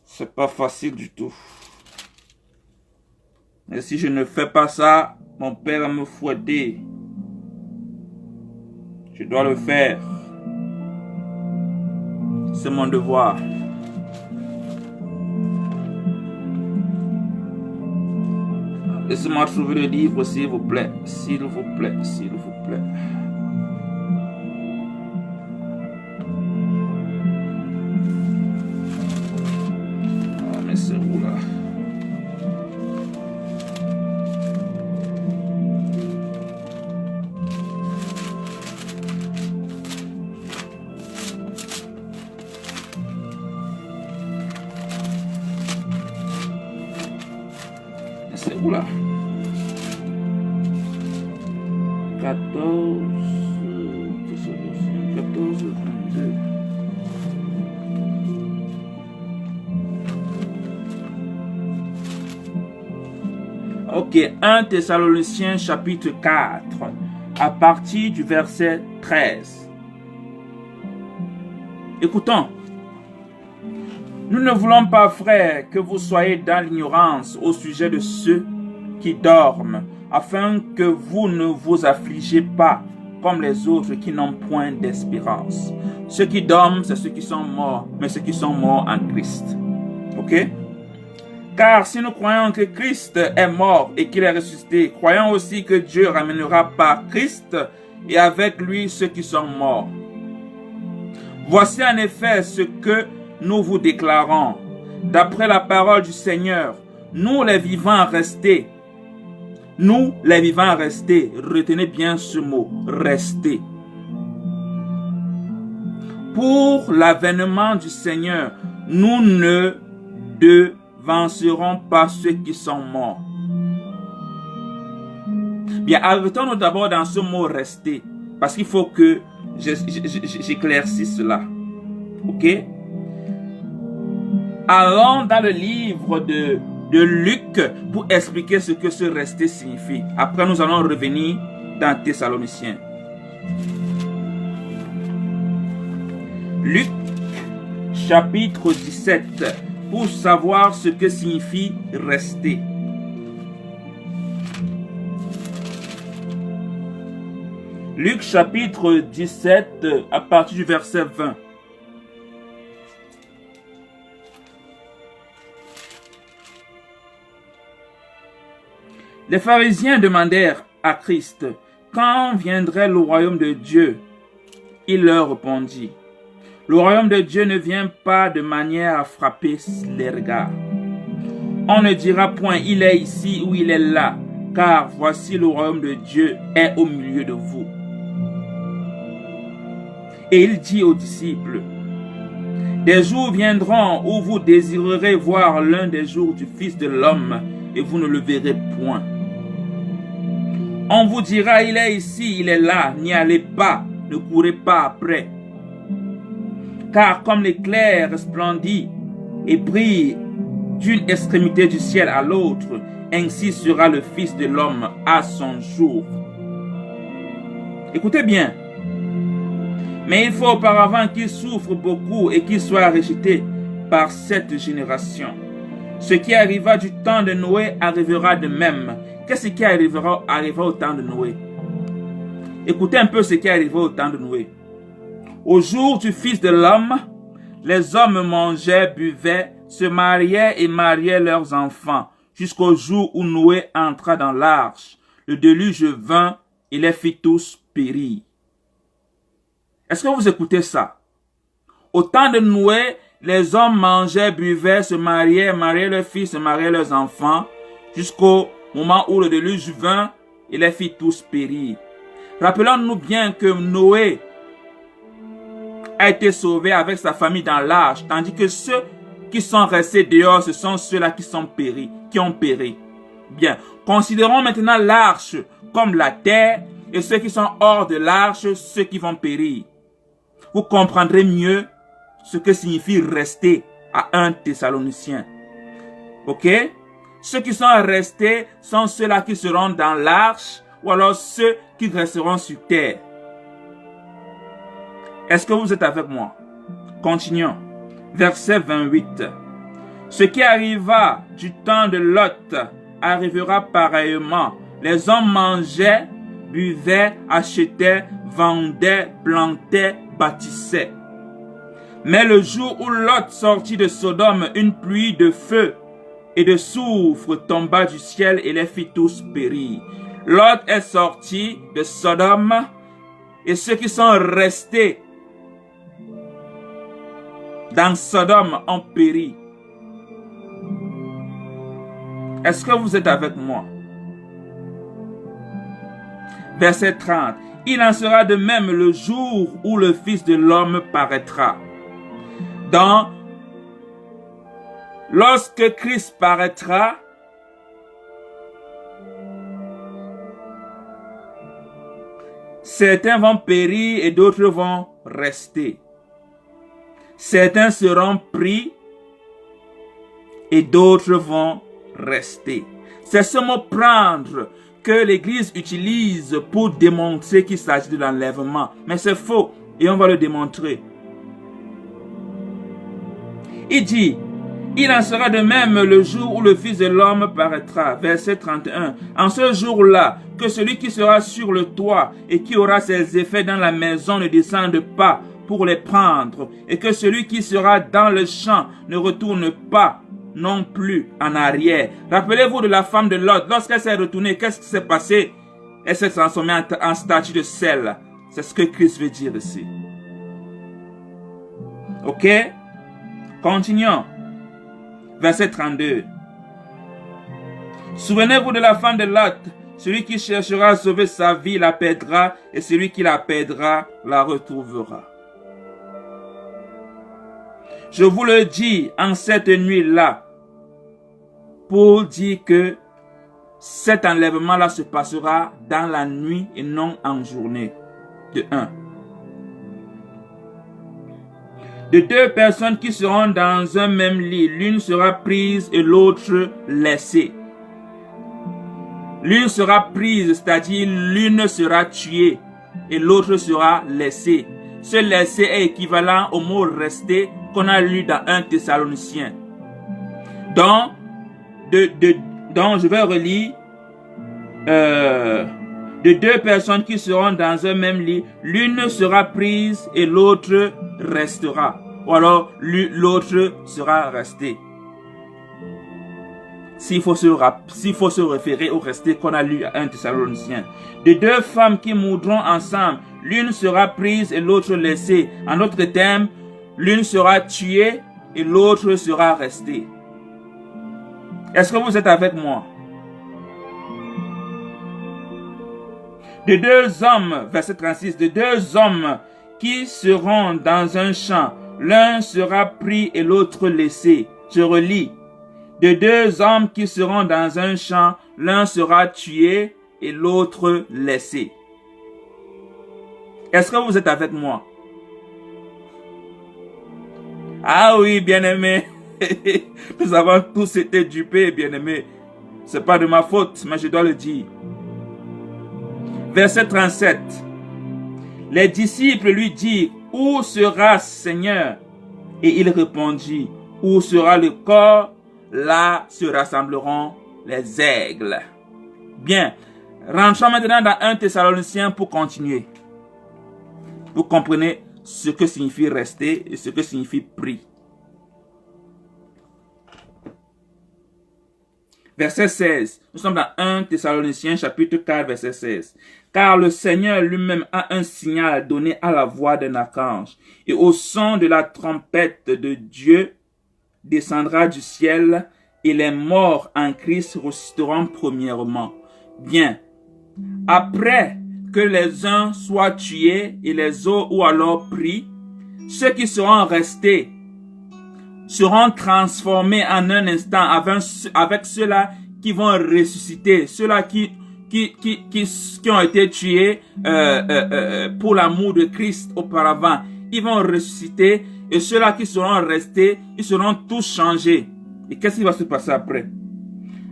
C'est pas facile du tout. Et si je ne fais pas ça, mon père va me fouetter. Je dois le faire. C'est mon devoir. Laissez-moi trouver le livre, s'il vous plaît. S'il vous plaît, s'il vous plaît. Ah, mais c'est où là? C'est où là? 14, 22. Ok, 1 Thessaloniciens chapitre 4, à partir du verset 13. Écoutons. Nous ne voulons pas, frères, que vous soyez dans l'ignorance au sujet de ceux qui dorment, afin que vous ne vous affligez pas comme les autres qui n'ont point d'espérance. Ceux qui dorment, c'est ceux qui sont morts, mais ceux qui sont morts en Christ. Ok? Car si nous croyons que Christ est mort et qu'il est ressuscité, croyons aussi que Dieu ramènera par Christ et avec lui ceux qui sont morts. Voici en effet ce que nous vous déclarons, d'après la parole du Seigneur, nous les vivants restés, retenez bien ce mot, restés. Pour l'avènement du Seigneur, nous ne devancerons pas ceux qui sont morts. Bien, arrêtons-nous d'abord dans ce mot rester, parce qu'il faut que j'éclaircisse cela. Ok? Allons dans le livre de Luc pour expliquer ce que ce rester signifie. Après, nous allons revenir dans Thessaloniciens. Luc, chapitre 17, pour savoir ce que signifie rester. Luc, chapitre 17, à partir du verset 20. Les pharisiens demandèrent à Christ quand viendrait le royaume de Dieu. Il leur répondit, le royaume de Dieu ne vient pas de manière à frapper les regards. On ne dira point il est ici ou il est là, car voici le royaume de Dieu est au milieu de vous. Et il dit aux disciples, des jours viendront où vous désirerez voir l'un des jours du Fils de l'homme et vous ne le verrez point. On vous dira, il est ici, il est là, n'y allez pas, ne courez pas après. Car comme l'éclair resplendit et brille d'une extrémité du ciel à l'autre, ainsi sera le Fils de l'homme à son jour. Écoutez bien. Mais il faut auparavant qu'il souffre beaucoup et qu'il soit rejeté par cette génération. Ce qui arriva du temps de Noé arrivera de même. Qu'est-ce qui arrivera au temps de Noé? Écoutez un peu ce qui arrivera au temps de Noé. Au jour du Fils de l'homme, les hommes mangeaient, buvaient, se mariaient et mariaient leurs enfants, jusqu'au jour où Noé entra dans l'arche. Le déluge vint et les fit tous périr. Est-ce que vous écoutez ça? Au temps de Noé, les hommes mangeaient, buvaient, se mariaient, mariaient leurs fils, se mariaient leurs enfants, jusqu'au moment où le déluge vint et les fit tous périr. Rappelons-nous bien que Noé a été sauvé avec sa famille dans l'arche, tandis que ceux qui sont restés dehors, ce sont ceux-là qui ont péri. Bien, considérons maintenant l'arche comme la terre et ceux qui sont hors de l'arche, ceux qui vont périr. Vous comprendrez mieux ce que signifie rester à 1 Thessaloniciens. Ok? Ceux qui sont restés sont ceux-là qui seront dans l'arche ou alors ceux qui resteront sur terre. Est-ce que vous êtes avec moi? Continuons. Verset 28. Ce qui arriva du temps de Lot arrivera pareillement. Les hommes mangeaient, buvaient, achetaient, vendaient, plantaient, bâtissaient. Mais le jour où Lot sortit de Sodome, une pluie de feu et de soufre tomba du ciel et les fit tous périr. Lot est sorti de Sodome et ceux qui sont restés dans Sodome ont péri. Est-ce que vous êtes avec moi? Verset 30. Il en sera de même le jour où le Fils de l'homme paraîtra. Lorsque Christ paraîtra, certains vont périr et d'autres vont rester. Certains seront pris et d'autres vont rester. C'est ce mot prendre que l'Église utilise pour démontrer qu'il s'agit de l'enlèvement. Mais c'est faux et on va le démontrer. Il dit, il en sera de même le jour où le Fils de l'homme paraîtra. Verset 31. En ce jour-là, que celui qui sera sur le toit et qui aura ses effets dans la maison ne descende pas pour les prendre, et que celui qui sera dans le champ ne retourne pas non plus en arrière. Rappelez-vous de la femme de Lot. Lorsqu'elle s'est retournée, qu'est-ce qui s'est passé? Elle s'est transformée en statue de sel. C'est ce que Christ veut dire ici. Ok? Continuons. Verset 32. Souvenez-vous de la femme de Lot. Celui qui cherchera à sauver sa vie la perdra, et celui qui la perdra la retrouvera. Je vous le dis en cette nuit-là, pour dire que cet enlèvement-là se passera dans la nuit et non en journée. De 1. De 2 personnes qui seront dans un même lit, l'une sera prise et l'autre laissée. L'une sera prise, c'est-à-dire l'une sera tuée et l'autre sera laissée. Ce laisser est équivalent au mot rester qu'on a lu dans 1 Thessaloniciens. Donc, je vais relire de 2 personnes qui seront dans un même lit, l'une sera prise et l'autre restera. Ou alors, l'autre sera resté. S'il faut se référer au rester qu'on a lu à 1 Thessaloniciens. De 2 femmes qui mourront ensemble, l'une sera prise et l'autre laissée. En d'autres termes, l'une sera tuée et l'autre sera restée. Est-ce que vous êtes avec moi? De 2 hommes, verset 36, de 2 hommes qui seront dans un champ, l'un sera pris et l'autre laissé. Je relis. De 2 hommes qui seront dans un champ, l'un sera tué et l'autre laissé. Est-ce que vous êtes avec moi? Ah oui, bien-aimé. Nous avons tous été dupés, bien-aimé. C'est pas de ma faute, mais je dois le dire. Verset 37. Les disciples lui dirent, où sera Seigneur? Et il répondit, où sera le corps? Là se rassembleront les aigles. Bien, rentrons maintenant dans 1 Thessaloniciens pour continuer. Vous comprenez ce que signifie rester et ce que signifie pris. Verset 16. Nous sommes dans 1 Thessaloniciens chapitre 4 verset 16. Car le Seigneur lui-même a un signal donné à la voix d'un archange, et au son de la trompette de Dieu descendra du ciel, et les morts en Christ ressusciteront premièrement. Bien, après que les uns soient tués et les autres ou alors pris, ceux qui seront restés seront transformés en un instant avec ceux-là qui vont ressusciter, ceux-là qui ont été tués pour l'amour de Christ auparavant. Ils vont ressusciter et ceux-là qui seront restés, ils seront tous changés. Et qu'est-ce qui va se passer après?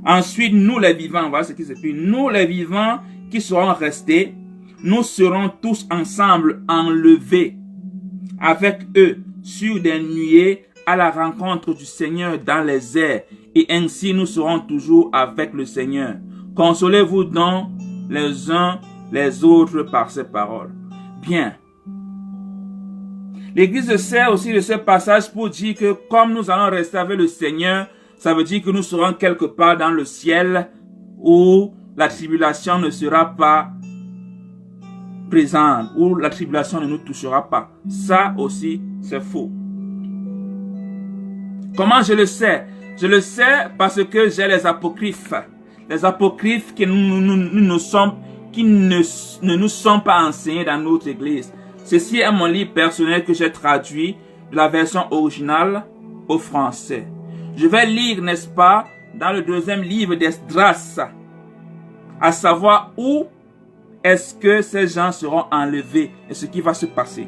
Ensuite, nous les vivants, voilà ce qui se fait. Nous les vivants qui seront restés, nous serons tous ensemble enlevés avec eux sur des nuées à la rencontre du Seigneur dans les airs. Et ainsi nous serons toujours avec le Seigneur. Consolez-vous donc les uns les autres par ces paroles. Bien. L'Église sert aussi de ce passage pour dire que comme nous allons rester avec le Seigneur, ça veut dire que nous serons quelque part dans le ciel où la tribulation ne sera pas présente, où la tribulation ne nous touchera pas. Ça aussi, c'est faux. Comment je le sais? Je le sais parce que j'ai les apocryphes. Les apocryphes qui ne nous sont pas enseignés dans notre église. Ceci est mon livre personnel que j'ai traduit de la version originale au français. Je vais lire, n'est-ce pas, dans le deuxième livre d'Esdras, à savoir où est-ce que ces gens seront enlevés et ce qui va se passer.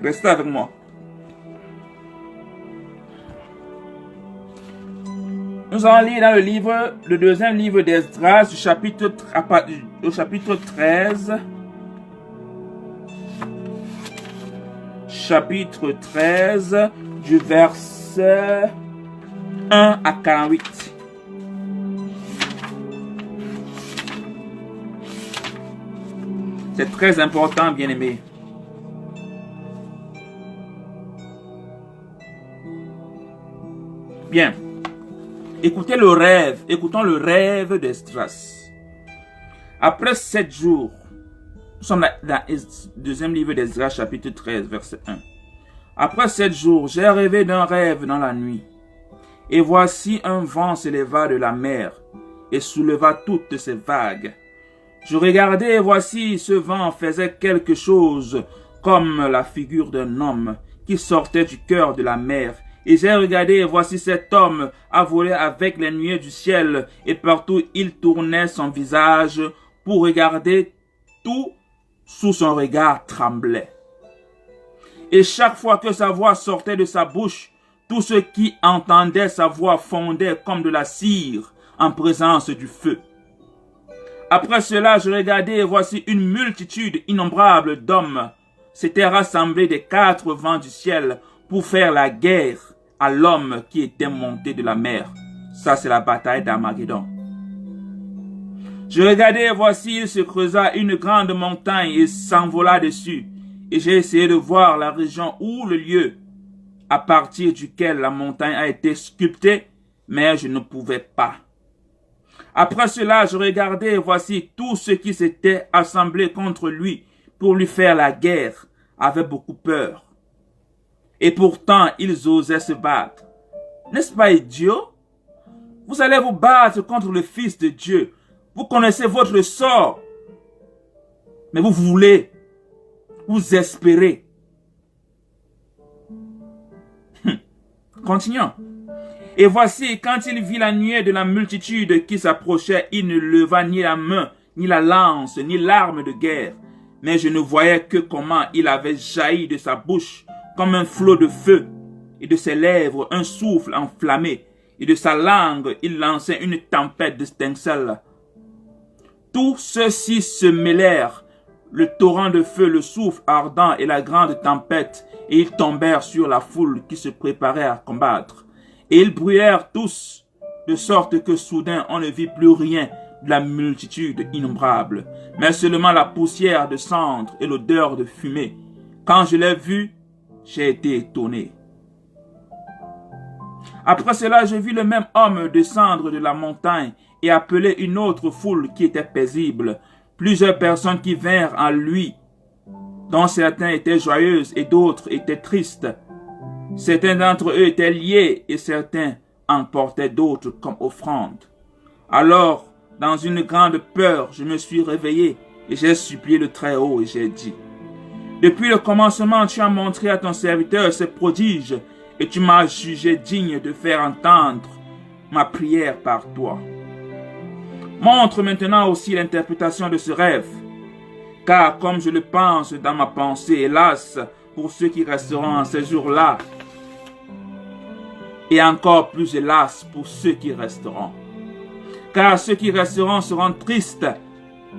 Restez avec moi. Nous allons lire dans le deuxième livre d'Esdras, au chapitre 13. Chapitre 13, du verset 1 à 48. C'est très important, bien-aimés. Bien. Écoutons le rêve d'Esdras. Après 7 jours, nous sommes dans le deuxième livre d'Esdras, chapitre 13, verset 1. Après 7 jours, j'ai rêvé d'un rêve dans la nuit. Et voici un vent s'éleva de la mer et souleva toutes ses vagues. Je regardais et voici ce vent faisait quelque chose comme la figure d'un homme qui sortait du cœur de la mer. Et j'ai regardé et voici cet homme a volé avec les nuées du ciel et partout il tournait son visage pour regarder, tout sous son regard tremblait. Et chaque fois que sa voix sortait de sa bouche, tous ceux qui entendaient sa voix fondaient comme de la cire en présence du feu. Après cela, je regardais et voici une multitude innombrable d'hommes s'étaient rassemblés des 4 vents du ciel pour faire la guerre à l'homme qui était monté de la mer. Ça, c'est la bataille d'Armageddon. Je regardais et voici, il se creusa une grande montagne et s'envola dessus. Et j'ai essayé de voir la région où le lieu à partir duquel la montagne a été sculptée, mais je ne pouvais pas. Après cela, je regardais et voici tous ceux qui s'étaient assemblés contre lui pour lui faire la guerre avaient beaucoup peur. Et pourtant, ils osaient se battre. N'est-ce pas idiot? Vous allez vous battre contre le Fils de Dieu. Vous connaissez votre sort. Mais vous voulez, vous espérez. Continuons. Et voici, quand il vit la nuée de la multitude qui s'approchait, il ne leva ni la main, ni la lance, ni l'arme de guerre. Mais je ne voyais que comment il avait jailli de sa bouche comme un flot de feu, et de ses lèvres un souffle enflammé, et de sa langue il lançait une tempête d'étincelles. Tous ceux-ci se mêlèrent, le torrent de feu, le souffle ardent et la grande tempête, et ils tombèrent sur la foule qui se préparait à combattre. Et ils brûlèrent tous, de sorte que soudain on ne vit plus rien de la multitude innombrable, mais seulement la poussière de cendre et l'odeur de fumée. Quand je l'ai vu, j'ai été étonné. Après cela, je vis le même homme descendre de la montagne et appeler une autre foule qui était paisible. Plusieurs personnes qui vinrent à lui, dont certains étaient joyeuses et d'autres étaient tristes. Certains d'entre eux étaient liés et certains en portaient d'autres comme offrande. Alors, dans une grande peur, je me suis réveillé et j'ai supplié le Très-Haut et j'ai dit: depuis le commencement, tu as montré à ton serviteur ces prodiges et tu m'as jugé digne de faire entendre ma prière par toi. Montre maintenant aussi l'interprétation de ce rêve, car comme je le pense dans ma pensée, hélas, pour ceux qui resteront en ces jours-là, et encore plus hélas pour ceux qui resteront. Car ceux qui resteront seront tristes.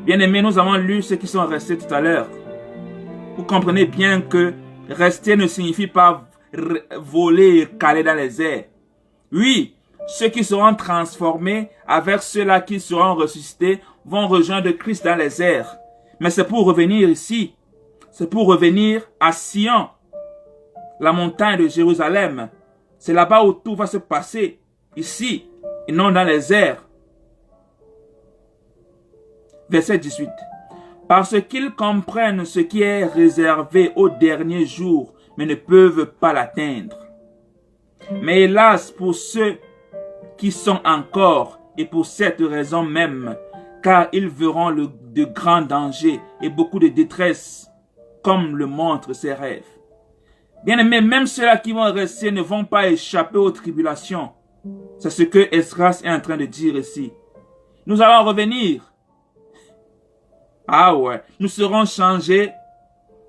Bien-aimés, nous avons lu ceux qui sont restés tout à l'heure. Vous comprenez bien que rester ne signifie pas voler et caler dans les airs. Oui, ceux qui seront transformés avec ceux-là qui seront ressuscités vont rejoindre Christ dans les airs. Mais c'est pour revenir ici. C'est pour revenir à Sion, la montagne de Jérusalem. C'est là-bas où tout va se passer, ici, et non dans les airs. Verset 18. Parce qu'ils comprennent ce qui est réservé au dernier jour, mais ne peuvent pas l'atteindre. Mais hélas pour ceux qui sont encore, et pour cette raison même, car ils verront de grands dangers et beaucoup de détresse, comme le montrent ces rêves. Bien-aimés, même ceux-là qui vont rester ne vont pas échapper aux tribulations. C'est ce que Esdras est en train de dire ici. Nous allons revenir. Ah ouais, nous serons changés.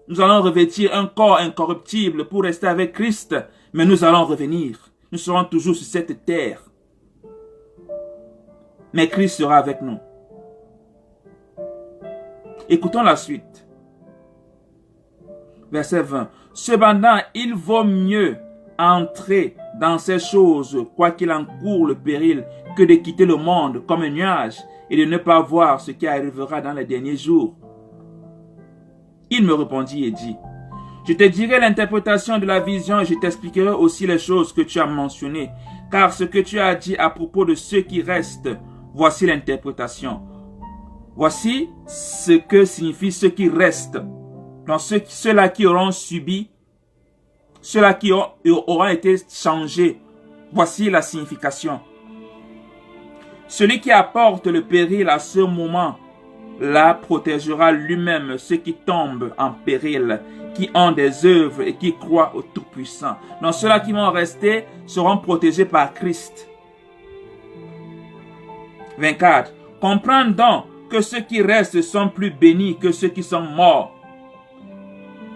Nous allons revêtir un corps incorruptible pour rester avec Christ. Mais nous allons revenir. Nous serons toujours sur cette terre. Mais Christ sera avec nous. Écoutons la suite. Verset 20. Cependant, il vaut mieux entrer dans ces choses, quoi qu'il encourt le péril, que de quitter le monde comme un nuage et de ne pas voir ce qui arrivera dans les derniers jours. Il me répondit et dit, je te dirai l'interprétation de la vision et je t'expliquerai aussi les choses que tu as mentionnées, car ce que tu as dit à propos de ceux qui restent, voici l'interprétation. Voici ce que signifie ceux qui restent. Donc ceux-là qui auront subi, ceux-là qui auront été changés, voici la signification. Celui qui apporte le péril à ce moment-là protégera lui-même ceux qui tombent en péril, qui ont des œuvres et qui croient au Tout-Puissant. Donc ceux-là qui vont rester seront protégés par Christ. 24. Comprends donc que ceux qui restent sont plus bénis que ceux qui sont morts.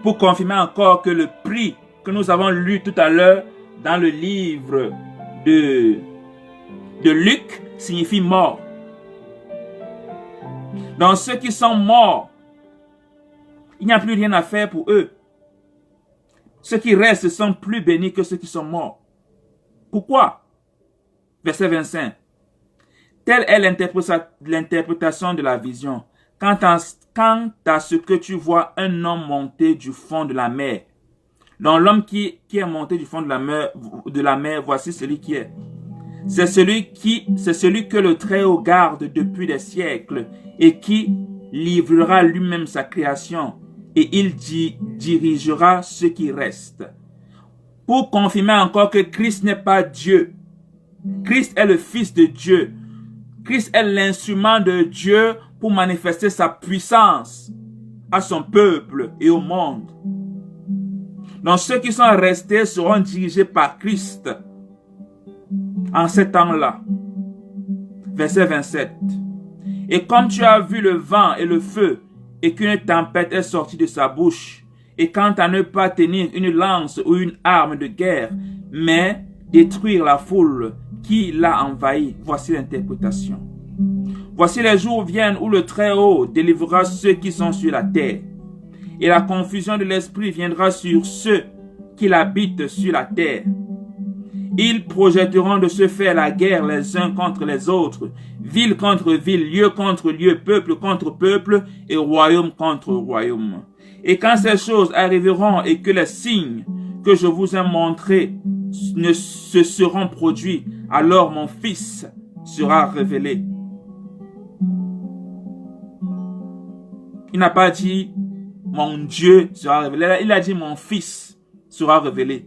Pour confirmer encore que le prix que nous avons lu tout à l'heure dans le livre de Luc signifie mort. Donc ceux qui sont morts, il n'y a plus rien à faire pour eux. Ceux qui restent sont plus bénis que ceux qui sont morts. Pourquoi? Verset 25. Telle est l'interprétation de la vision. Quant à ce que tu vois un homme monter du fond de la mer. Donc l'homme qui est monté du fond de la mer, voici celui qui est. C'est celui que le Très-Haut garde depuis des siècles et qui livrera lui-même sa création et il dirigera ceux qui restent. Pour confirmer encore que Christ n'est pas Dieu. Christ est le Fils de Dieu. Christ est l'instrument de Dieu pour manifester sa puissance à son peuple et au monde. Donc ceux qui sont restés seront dirigés par Christ en ces temps-là. Verset 27. Et comme tu as vu le vent et le feu, et qu'une tempête est sortie de sa bouche, et quant à ne pas tenir une lance ou une arme de guerre, mais détruire la foule qui l'a envahi, voici l'interprétation. Voici les jours viennent où le Très-Haut délivrera ceux qui sont sur la terre, et la confusion de l'esprit viendra sur ceux qui l'habitent sur la terre. Ils projetteront de se faire la guerre les uns contre les autres, ville contre ville, lieu contre lieu, peuple contre peuple et royaume contre royaume. Et quand ces choses arriveront et que les signes que je vous ai montrés ne se seront produits, alors mon Fils sera révélé. Il n'a pas dit mon Dieu sera révélé, il a dit mon Fils sera révélé.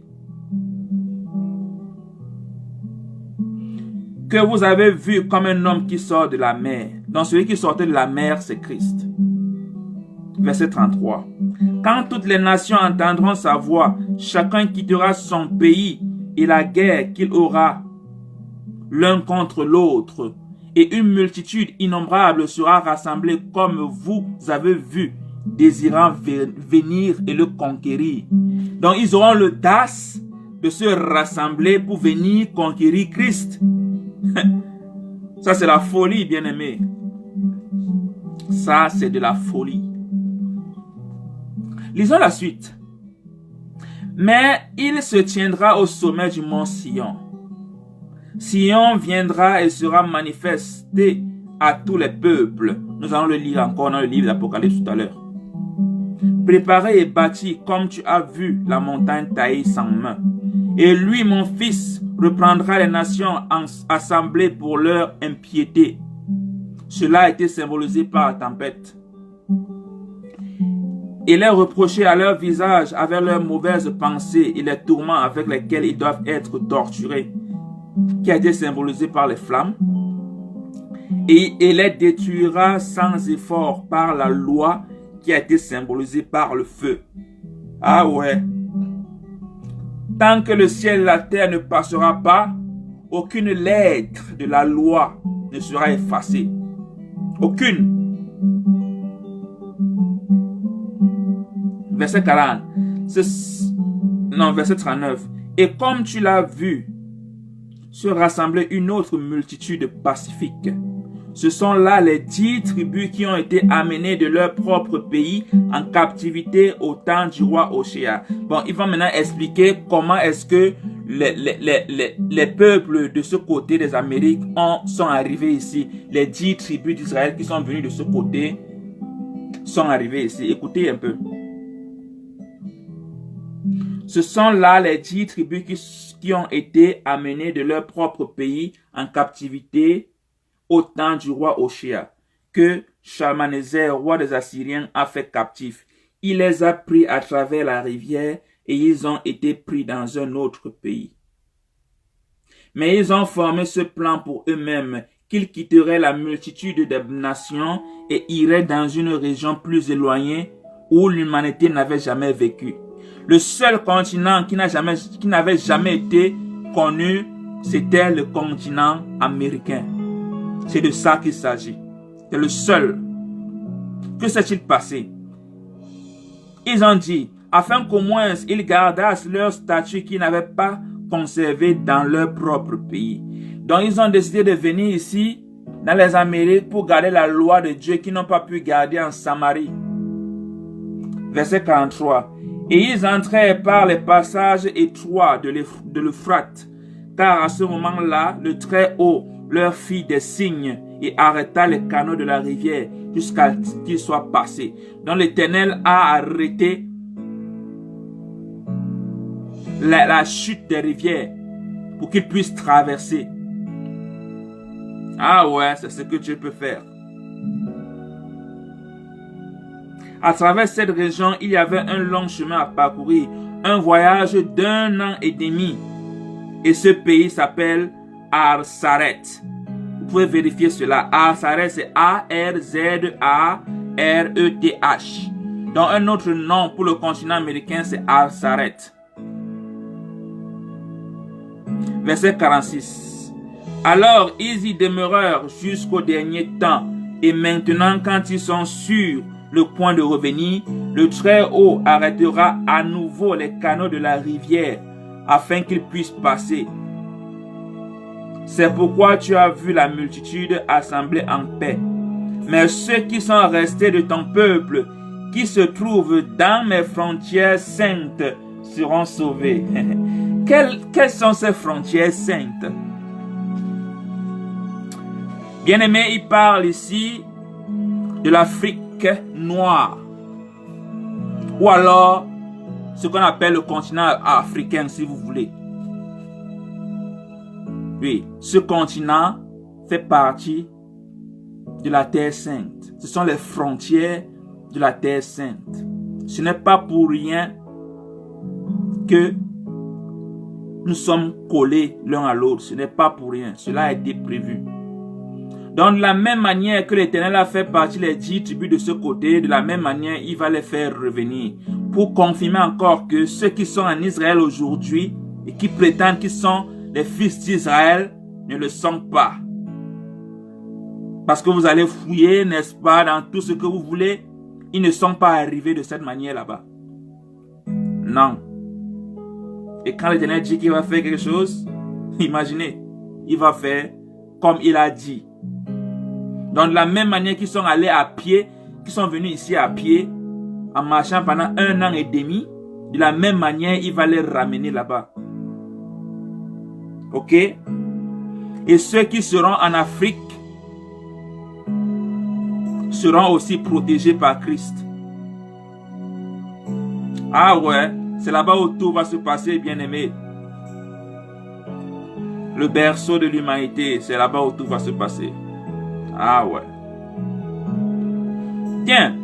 Que vous avez vu comme un homme qui sort de la mer. Donc celui qui sortait de la mer, c'est Christ. Verset 33. Quand toutes les nations entendront sa voix, chacun quittera son pays et la guerre qu'il aura l'un contre l'autre, et une multitude innombrable sera rassemblée comme vous avez vu, désirant venir et le conquérir. Donc ils auront l'audace de se rassembler pour venir conquérir Christ. Ça c'est la folie, bien-aimés. Ça c'est de la folie. Lisons la suite. Mais il se tiendra au sommet du mont Sion. Sion viendra et sera manifesté à tous les peuples. Nous allons le lire encore dans le livre d'Apocalypse tout à l'heure. Préparé et bâti comme tu as vu la montagne taillée sans main. Et lui, mon fils, reprendra les nations assemblées pour leur impiété. Cela a été symbolisé par la tempête. Et les reprocher à leur visage avec leurs mauvaises pensées et les tourments avec lesquels ils doivent être torturés, qui a été symbolisé par les flammes. Et il les détruira sans effort par la loi qui a été symbolisée par le feu. Ah ouais. Tant que le ciel et la terre ne passera pas, aucune lettre de la loi ne sera effacée. Aucune. Verset 40. Verset 39. Et comme tu l'as vu, se rassembler une autre multitude pacifique. Ce sont là les 10 tribus qui ont été amenées de leur propre pays en captivité au temps du roi Oshéa. Bon, il va maintenant expliquer comment est-ce que les peuples de ce côté des Amériques sont arrivés ici. Les 10 tribus d'Israël qui sont venues de ce côté sont arrivés ici. Écoutez un peu. Ce sont là les 10 tribus qui ont été amenées de leur propre pays en captivité au temps du roi Oshéa, que Shalmaneser, roi des Assyriens, a fait captifs. Il les a pris à travers la rivière et ils ont été pris dans un autre pays. Mais ils ont formé ce plan pour eux-mêmes, qu'ils quitteraient la multitude des nations et iraient dans une région plus éloignée où l'humanité n'avait jamais vécu. Le seul continent qui n'avait jamais été connu, c'était le continent américain. C'est de ça qu'il s'agit. C'est le seul. Que s'est-il passé? Ils ont dit, afin qu'au moins ils gardassent leur statut qu'ils n'avaient pas conservé dans leur propre pays. Donc ils ont décidé de venir ici, dans les Amériques, pour garder la loi de Dieu qu'ils n'ont pas pu garder en Samarie. Verset 43. Et ils entrèrent par les passages étroits de l'Euphrate, car à ce moment-là, le Très-Haut leur fit des signes et arrêta les canaux de la rivière jusqu'à ce qu'ils soient passés. Donc l'Éternel a arrêté la chute des rivières pour qu'ils puissent traverser. Ah ouais, c'est ce que Dieu peut faire. À travers cette région, il y avait un long chemin à parcourir, un voyage d'1 an et demi. Et ce pays s'appelle Arsaret. Vous pouvez vérifier cela. Arsaret, c'est A-R-Z-A-R-E-T-H. Donc un autre nom pour le continent américain, c'est Arsaret. Verset 46. Alors ils y demeurèrent jusqu'au dernier temps. Et maintenant, quand ils sont sur le point de revenir, le Très-Haut arrêtera à nouveau les canaux de la rivière afin qu'ils puissent passer. C'est pourquoi tu as vu la multitude assemblée en paix. Mais ceux qui sont restés de ton peuple, qui se trouvent dans mes frontières saintes, seront sauvés. Quelles sont ces frontières saintes? Bien-aimé, il parle ici de l'Afrique noire, ou alors ce qu'on appelle le continent africain, si vous voulez. Oui, ce continent fait partie de la Terre Sainte. Ce sont les frontières de la Terre Sainte. Ce n'est pas pour rien que nous sommes collés l'un à l'autre. Ce n'est pas pour rien. Cela a été prévu. Donc, de la même manière que l'Éternel a fait partie les 10 tribus de ce côté, de la même manière, il va les faire revenir. Pour confirmer encore que ceux qui sont en Israël aujourd'hui et qui prétendent qu'ils sont les fils d'Israël ne le sont pas. Parce que vous allez fouiller, n'est-ce pas, dans tout ce que vous voulez, ils ne sont pas arrivés de cette manière là-bas. Non. Et quand l'Éternel dit qu'il va faire quelque chose, imaginez, il va faire comme il a dit. Donc de la même manière qu'ils sont allés à pied, qu'ils sont venus ici à pied, en marchant pendant 1 an et demi, de la même manière, il va les ramener là-bas. Ok? Et ceux qui seront en Afrique seront aussi protégés par Christ. Ah ouais, c'est là-bas où tout va se passer, bien-aimé. Le berceau de l'humanité, c'est là-bas où tout va se passer. Ah ouais. Bien,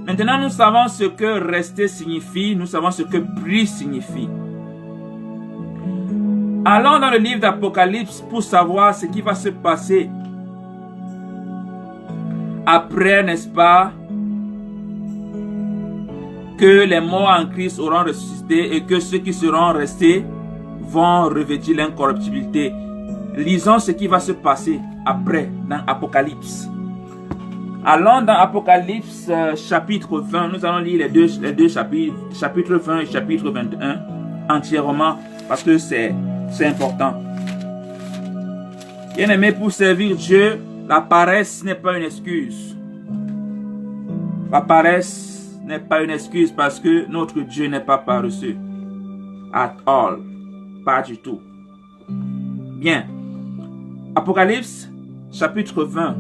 maintenant nous savons ce que rester signifie, nous savons ce que prie signifie. Allons dans le livre d'Apocalypse pour savoir ce qui va se passer après, n'est-ce pas, que les morts en Christ auront ressuscité et que ceux qui seront restés vont revêtir l'incorruptibilité. Lisons ce qui va se passer après dans Apocalypse. Allons dans Apocalypse chapitre 20. Nous allons lire les deux chapitres, chapitre 20 et chapitre 21 entièrement parce que c'est important. Bien aimé, pour servir Dieu, la paresse n'est pas une excuse. La paresse n'est pas une excuse parce que notre Dieu n'est pas paresseux. At all. Pas du tout. Bien. Apocalypse, chapitre 20.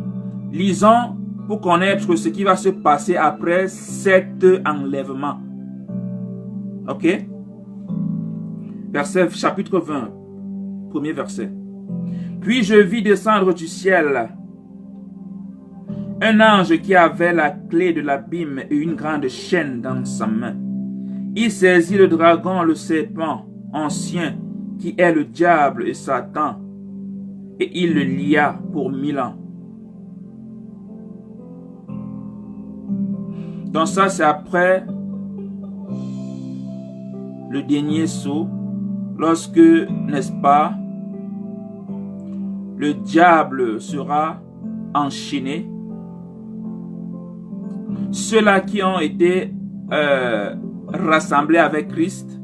Lisons pour connaître ce qui va se passer après cet enlèvement. Ok? Verset, chapitre 20. Premier verset. Puis je vis descendre du ciel un ange qui avait la clé de l'abîme et une grande chaîne dans sa main. Il saisit le dragon, le serpent ancien, qui est le diable et Satan, et il le lia pour 1000 ans. Donc ça, c'est après le dernier saut, lorsque, n'est-ce pas, le diable sera enchaîné. Ceux-là qui ont été rassemblés avec Christ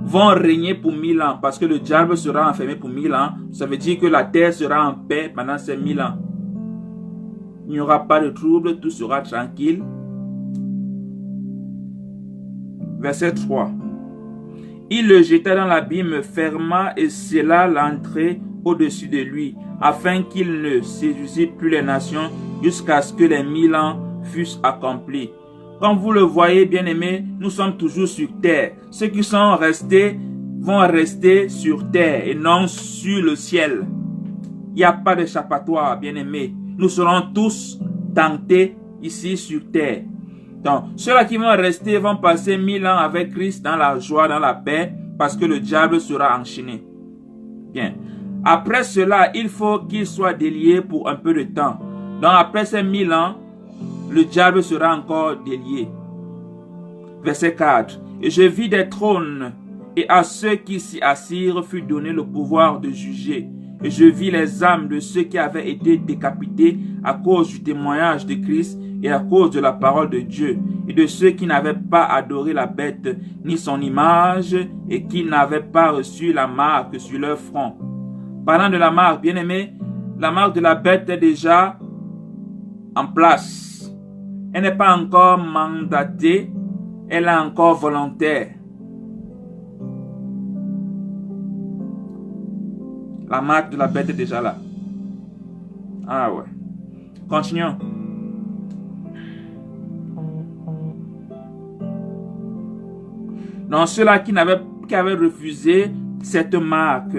vont régner pour 1000 ans parce que le diable sera enfermé pour 1000 ans. Ça veut dire que la terre sera en paix pendant ces 1000 ans. Il n'y aura pas de trouble, tout sera tranquille. Verset 3. Il le jeta dans l'abîme, ferma et scella l'entrée au-dessus de lui, afin qu'il ne séduisît plus les nations jusqu'à ce que les 1000 ans fussent accomplis. Comme vous le voyez, bien-aimés, nous sommes toujours sur terre. Ceux qui sont restés vont rester sur terre et non sur le ciel. Il n'y a pas d'échappatoire, bien-aimés. Nous serons tous tentés ici sur terre. Donc, ceux-là qui vont rester vont passer 1000 ans avec Christ dans la joie, dans la paix, parce que le diable sera enchaîné. Bien. Après cela, il faut qu'il soit délié pour un peu de temps. Donc, après ces 1000 ans, le diable sera encore délié. Verset 4. Et je vis des trônes, et à ceux qui s'y assirent fut donné le pouvoir de juger. Et je vis les âmes de ceux qui avaient été décapités à cause du témoignage de Christ et à cause de la parole de Dieu, et de ceux qui n'avaient pas adoré la bête ni son image, et qui n'avaient pas reçu la marque sur leur front. Parlant de la marque, bien aimé, la marque de la bête est déjà en place. Elle n'est pas encore mandatée, elle est encore volontaire. La marque de la bête est déjà là. Ah ouais. Continuons. Donc ceux-là qui avaient refusé cette marque,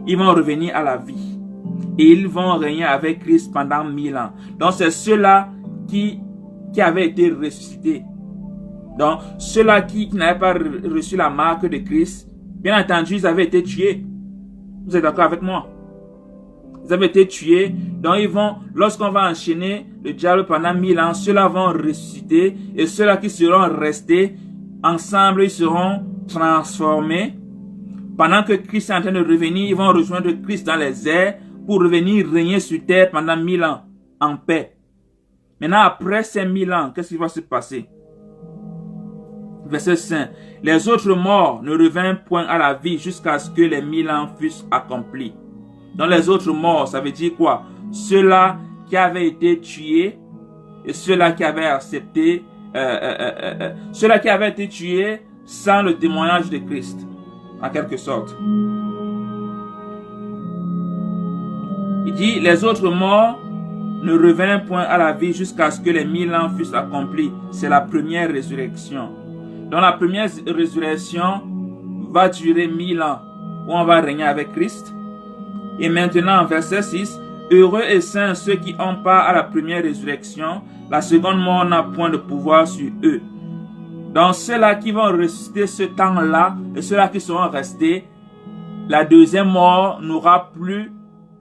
ils vont revenir à la vie. Et ils vont régner avec Christ pendant 1000 ans. Donc c'est ceux-là qui avaient été ressuscités. Donc ceux-là qui n'avaient pas reçu la marque de Christ, bien entendu, ils avaient été tués. Vous êtes d'accord avec moi? Ils avaient été tués. Donc ils vont, lorsqu'on va enchaîner le diable pendant 1000 ans, ceux-là vont ressusciter. Et ceux-là qui seront restés, ensemble, ils seront transformés. Pendant que Christ est en train de revenir, ils vont rejoindre Christ dans les airs pour revenir régner sur terre pendant 1000 ans en paix. Maintenant, après ces 1000 ans, qu'est-ce qui va se passer? Verset 5. Les autres morts ne revinrent point à la vie jusqu'à ce que les 1000 ans fussent accomplis. Donc les autres morts, ça veut dire quoi? Ceux-là qui avaient été tués et ceux-là qui avaient accepté, ceux-là qui avaient été tués sans le témoignage de Christ, en quelque sorte. Il dit, les autres morts ne revinrent point à la vie jusqu'à ce que les 1000 ans fussent accomplis. C'est la première résurrection. Donc la première résurrection va durer 1000 ans, où on va régner avec Christ. Et maintenant, verset 6, heureux et saints ceux qui ont part à la première résurrection, la seconde mort n'a point de pouvoir sur eux. Donc ceux-là qui vont ressusciter ce temps-là, et ceux-là qui seront restés, la deuxième mort n'aura plus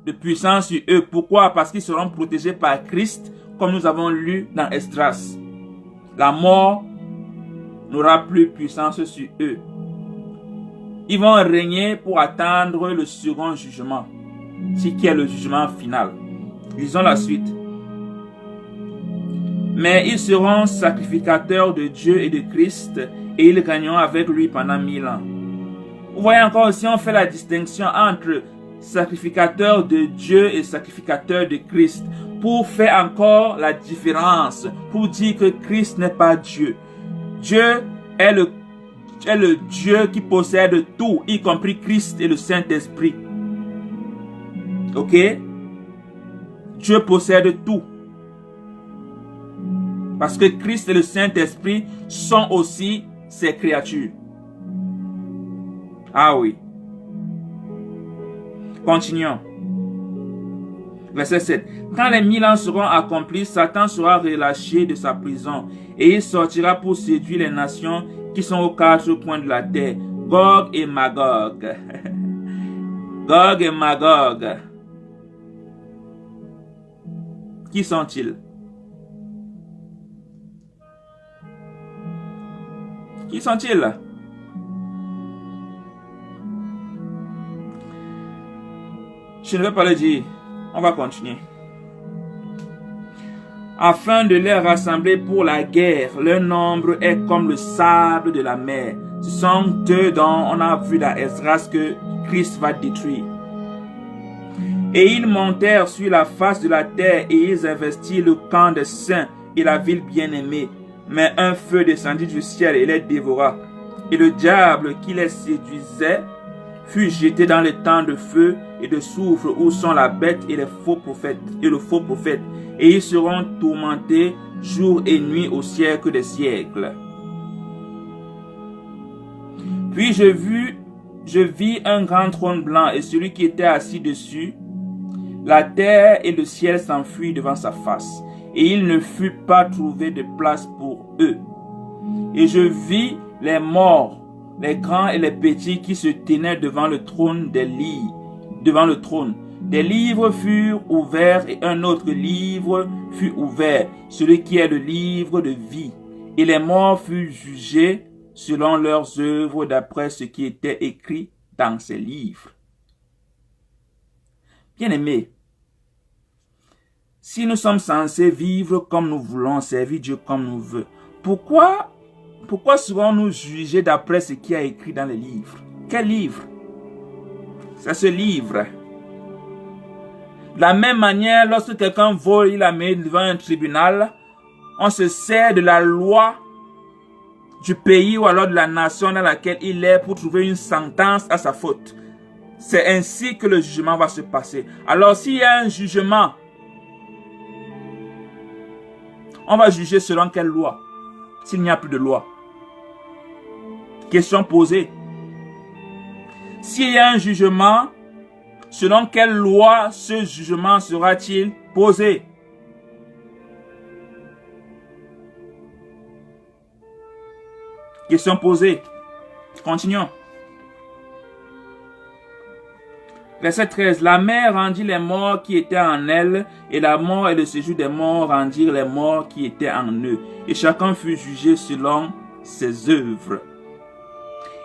de puissance sur eux. Pourquoi? Parce qu'ils seront protégés par Christ, comme nous avons lu dans Esdras. La mort n'aura plus puissance sur eux. Ils vont régner pour attendre le second jugement, ce qui est le jugement final. Lisons la suite. Mais ils seront sacrificateurs de Dieu et de Christ, et ils gagneront avec lui pendant 1000 ans. Vous voyez encore aussi, on fait la distinction entre sacrificateur de Dieu et sacrificateur de Christ, pour faire encore la différence, pour dire que Christ n'est pas Dieu. Dieu est le Dieu qui possède tout, y compris Christ et le Saint-Esprit. Ok? Dieu possède tout. Parce que Christ et le Saint-Esprit sont aussi ses créatures. Ah oui. Continuons. Verset 7. Quand les 1000 ans seront accomplis, Satan sera relâché de sa prison et il sortira pour séduire les nations qui sont aux quatre coins de la terre. Gog et Magog. Gog et Magog. Qui sont-ils? Qui sont-ils? Je ne vais pas le dire. On va continuer. Afin de les rassembler pour la guerre, leur nombre est comme le sable de la mer. Ce sont eux dont on a vu dans Esdras que Christ va détruire. Et ils montèrent sur la face de la terre et ils investirent le camp des saints et la ville bien-aimée. Mais un feu descendit du ciel et les dévora. Et le diable qui les séduisait fut jeté dans les temps de feu et de soufre où sont la bête et les faux prophètes et le faux prophète. Et ils seront tourmentés jour et nuit au siècle des siècles. Puis je vis un grand trône blanc et celui qui était assis dessus. La terre et le ciel s'enfuirent devant sa face. Et il ne fut pas trouvé de place pour eux. Et je vis les morts, les grands et les petits qui se tenaient devant le trône des livres. Devant le trône. Des livres furent ouverts et un autre livre fut ouvert, celui qui est le livre de vie. Et les morts furent jugés selon leurs œuvres d'après ce qui était écrit dans ces livres. Bien-aimés, si nous sommes censés vivre comme nous voulons, servir Dieu comme nous voulons, pourquoi serons-nous jugés d'après ce qui est écrit dans les livres? Quel livre? C'est ce livre. De la même manière, lorsque quelqu'un vole, il la met devant un tribunal, on se sert de la loi du pays ou alors de la nation dans laquelle il est pour trouver une sentence à sa faute. C'est ainsi que le jugement va se passer. Alors s'il y a un jugement, on va juger selon quelle loi? S'il n'y a plus de loi. Question posée. S'il y a un jugement, selon quelle loi ce jugement sera-t-il posé? Question posée. Continuons. Verset 13. La mer rendit les morts qui étaient en elle, et la mort et le séjour des morts rendirent les morts qui étaient en eux. Et chacun fut jugé selon ses œuvres.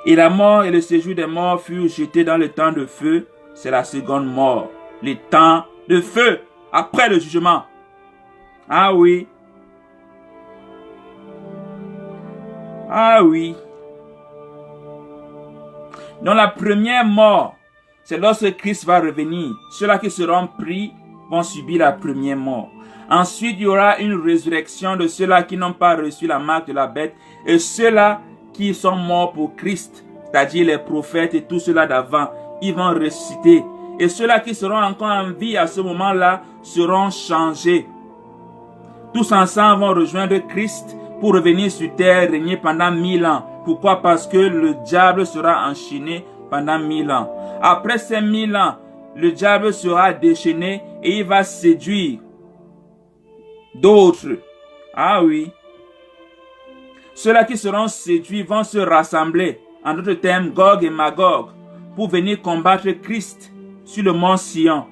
Et la mort et le séjour des morts furent jetés dans le temps de feu. C'est la seconde mort. Le temps de feu après le jugement. Ah oui. Ah oui. Donc la première mort, c'est lorsque Christ va revenir. Ceux-là qui seront pris vont subir la première mort. Ensuite, il y aura une résurrection de ceux-là qui n'ont pas reçu la marque de la bête et ceux-là qui sont morts pour Christ, c'est-à-dire les prophètes et tous ceux-là d'avant, ils vont ressusciter. Et ceux-là qui seront encore en vie à ce moment-là seront changés. Tous ensemble vont rejoindre Christ pour revenir sur terre, régner pendant 1000 ans. Pourquoi? Parce que le diable sera enchaîné pendant 1000 ans. Après ces 1000 ans, le diable sera déchaîné et il va séduire d'autres. Ah oui. Ceux-là qui seront séduits vont se rassembler, en d'autres termes, Gog et Magog, pour venir combattre Christ sur le mont Sion.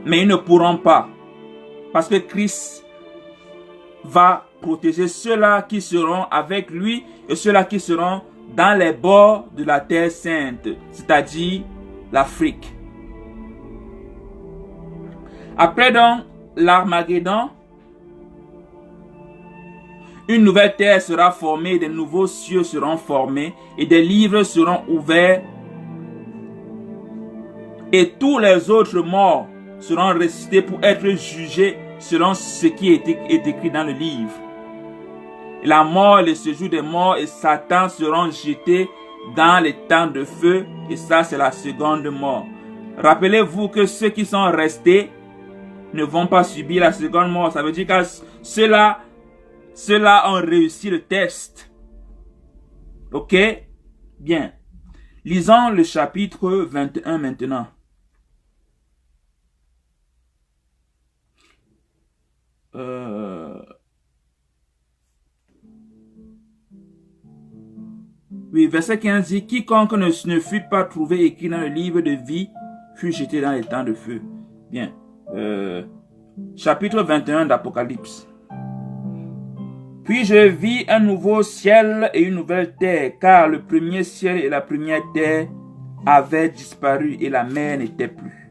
Mais ils ne pourront pas, parce que Christ va protéger ceux-là qui seront avec lui et ceux-là qui seront dans les bords de la terre sainte, c'est-à-dire l'Afrique. Après donc l'Armageddon, une nouvelle terre sera formée, des nouveaux cieux seront formés et des livres seront ouverts et tous les autres morts seront ressuscités pour être jugés selon ce qui est écrit dans le livre. La mort, le séjour des morts et Satan seront jetés dans les temps de feu et ça c'est la seconde mort. Rappelez-vous que ceux qui sont restés ne vont pas subir la seconde mort. Ça veut dire que ceux-là ont réussi le test. Ok? Bien. Lisons le chapitre 21 maintenant. Oui, verset 15 dit, quiconque ne fut pas trouvé écrit dans le livre de vie fut jeté dans les temps de feu. Bien. Chapitre 21 d'Apocalypse. Puis je vis un nouveau ciel et une nouvelle terre, car le premier ciel et la première terre avaient disparu et la mer n'était plus.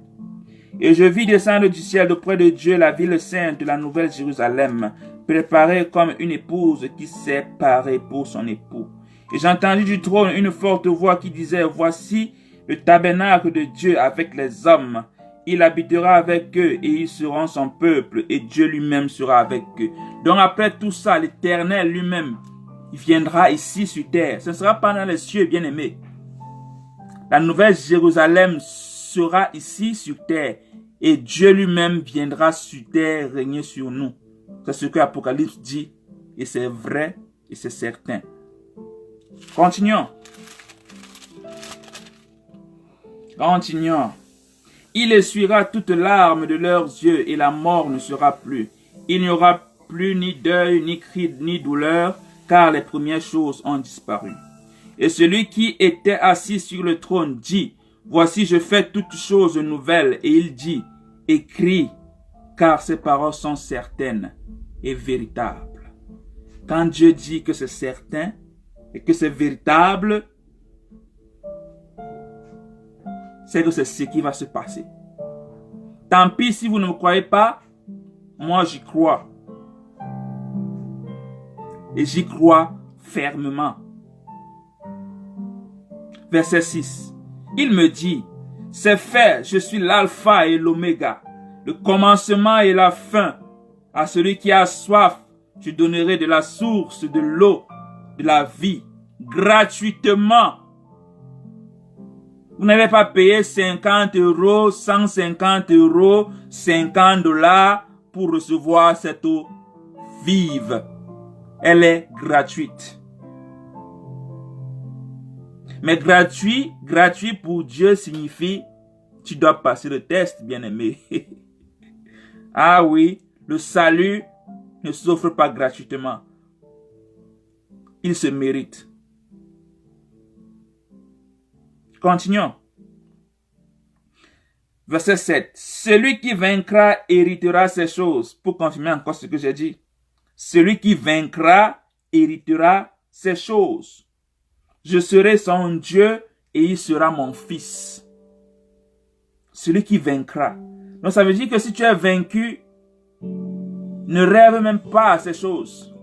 Et je vis descendre du ciel auprès de Dieu la ville sainte, la nouvelle Jérusalem, préparée comme une épouse qui s'est parée pour son époux. Et j'entendis du trône une forte voix qui disait, voici le tabernacle de Dieu avec les hommes. Il habitera avec eux et ils seront son peuple et Dieu lui-même sera avec eux. Donc après tout ça, l'Éternel lui-même, il viendra ici sur terre. Ce ne sera pas dans les cieux, bien-aimés. La nouvelle Jérusalem sera ici sur terre et Dieu lui-même viendra sur terre régner sur nous. C'est ce que l'Apocalypse dit et c'est vrai et c'est certain. Continuons. Continuons. Il essuiera toute larme de leurs yeux et la mort ne sera plus. Il n'y aura plus ni deuil, ni cri, ni douleur, car les premières choses ont disparu. Et celui qui était assis sur le trône dit, voici je fais toutes choses nouvelles. Et il dit, écris, car ces paroles sont certaines et véritables. Quand Dieu dit que c'est certain et que c'est véritable, c'est que c'est ce qui va se passer. Tant pis si vous ne me croyez pas, moi j'y crois. Et j'y crois fermement. Verset 6. Il me dit, c'est fait, je suis l'alpha et l'oméga, le commencement et la fin. À celui qui a soif, je donnerai de la source de l'eau de la vie, gratuitement. Vous n'avez pas payé 50 €, 150 €, 50 $ pour recevoir cette eau vive. Elle est gratuite. Mais gratuit pour Dieu signifie tu dois passer le test, bien-aimé. Ah oui, le salut ne s'offre pas gratuitement. Il se mérite. Continuons. Verset 7. Celui qui vaincra héritera ces choses. Pour confirmer encore ce que j'ai dit. Celui qui vaincra héritera ces choses. Je serai son Dieu et il sera mon fils. Celui qui vaincra. Donc ça veut dire que si tu es vaincu, ne rêve même pas à ces choses.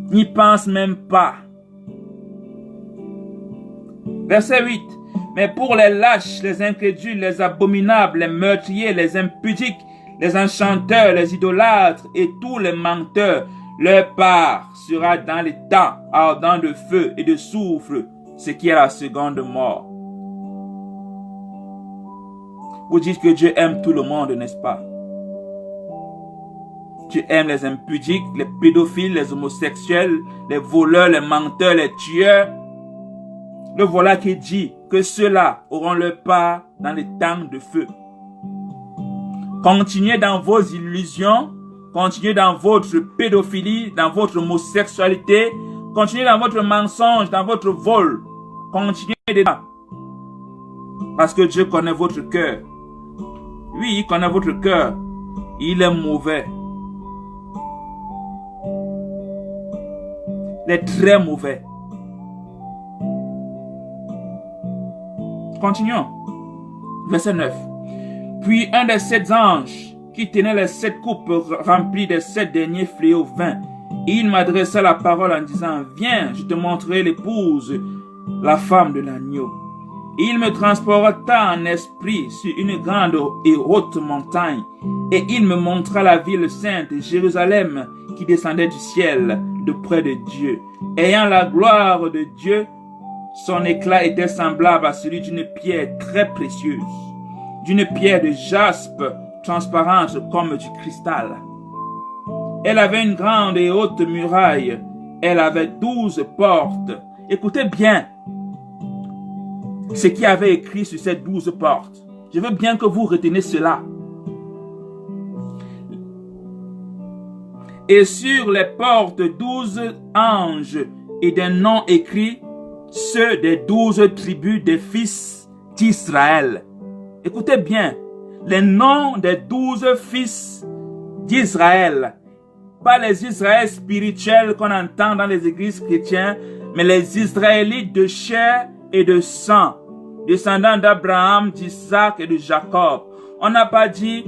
N'y pense même pas. Verset 8. Mais pour les lâches, les incrédules, les abominables, les meurtriers, les impudiques, les enchanteurs, les idolâtres et tous les menteurs, leur part sera dans les temps ardents de feu et de soufre, ce qui est la seconde mort. Vous dites que Dieu aime tout le monde, n'est-ce pas? Dieu aime les impudiques, les pédophiles, les homosexuels, les voleurs, les menteurs, les tueurs. Le voilà qui dit que ceux-là auront leur part dans les temps de feu. Continuez dans vos illusions, continuez dans votre pédophilie, dans votre homosexualité, continuez dans votre mensonge, dans votre vol. Continuez dedans. Parce que Dieu connaît votre cœur. Oui, il connaît votre cœur. Il est mauvais. Il est très mauvais. Continuons. Verset 9. Puis un des 7 anges qui tenait les 7 coupes remplies des 7 derniers fléaux vint. Et il m'adressa la parole en disant, viens, je te montrerai l'épouse, la femme de l'agneau. Et il me transporta en esprit sur une grande et haute montagne. Et il me montra la ville sainte, Jérusalem, qui descendait du ciel, de près de Dieu. Ayant la gloire de Dieu, son éclat était semblable à celui d'une pierre très précieuse, d'une pierre de jaspe transparente comme du cristal. Elle avait une grande et haute muraille. Elle avait 12 portes. Écoutez bien ce qui avait écrit sur ces 12 portes. Je veux bien que vous reteniez cela. Et sur les portes 12 anges et des noms écrits, ceux des 12 tribus des fils d'Israël. Écoutez bien, les noms des 12 fils d'Israël. Pas les Israëls spirituels qu'on entend dans les églises chrétiennes, mais les Israélites de chair et de sang, descendants d'Abraham, d'Isaac et de Jacob. On n'a pas dit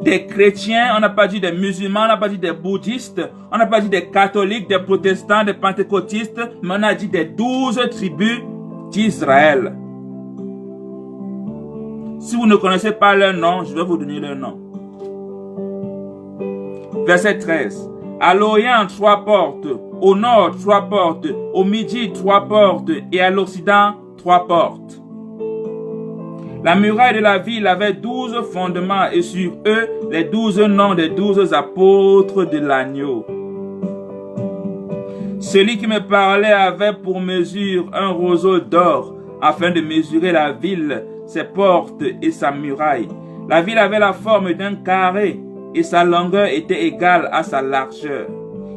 des chrétiens, on n'a pas dit des musulmans, on n'a pas dit des bouddhistes, on n'a pas dit des catholiques, des protestants, des pentecôtistes, mais on a dit des 12 tribus d'Israël. Si vous ne connaissez pas leur nom, je vais vous donner leur nom. Verset 13. À l'Orient, 3 portes, au nord, 3 portes, au midi, 3 portes, et à l'Occident, 3 portes. La muraille de la ville avait 12 fondements, et sur eux, les 12 noms des 12 apôtres de l'agneau. Celui qui me parlait avait pour mesure un roseau d'or, afin de mesurer la ville, ses portes et sa muraille. La ville avait la forme d'un carré, et sa longueur était égale à sa largeur.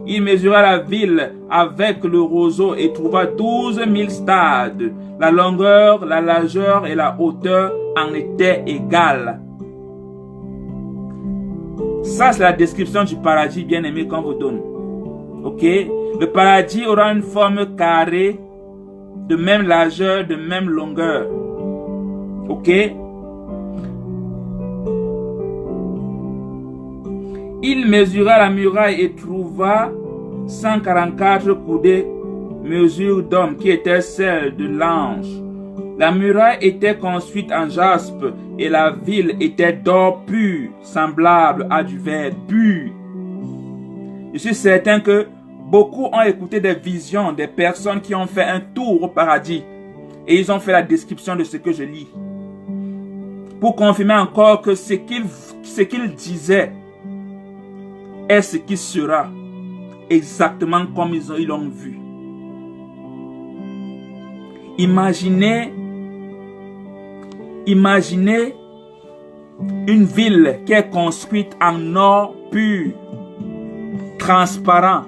Il mesura la ville avec le roseau et trouva 12 000 stades. La longueur, la largeur et la hauteur en étaient égales. Ça, c'est la description du paradis bien-aimé qu'on vous donne. Ok? Le paradis aura une forme carrée, de même largeur, de même longueur. Ok? Il mesura la muraille et trouva 144 coudées, mesure d'homme, qui était celle de l'ange. La muraille était construite en jaspe et la ville était d'or pur, semblable à du verre pur. Je suis certain que beaucoup ont écouté des visions des personnes qui ont fait un tour au paradis et ils ont fait la description de ce que je lis. Pour confirmer encore que ce qu'ils disaient est ce qui sera exactement comme ils l'ont vu. Imaginez une ville qui est construite en or pur, transparent.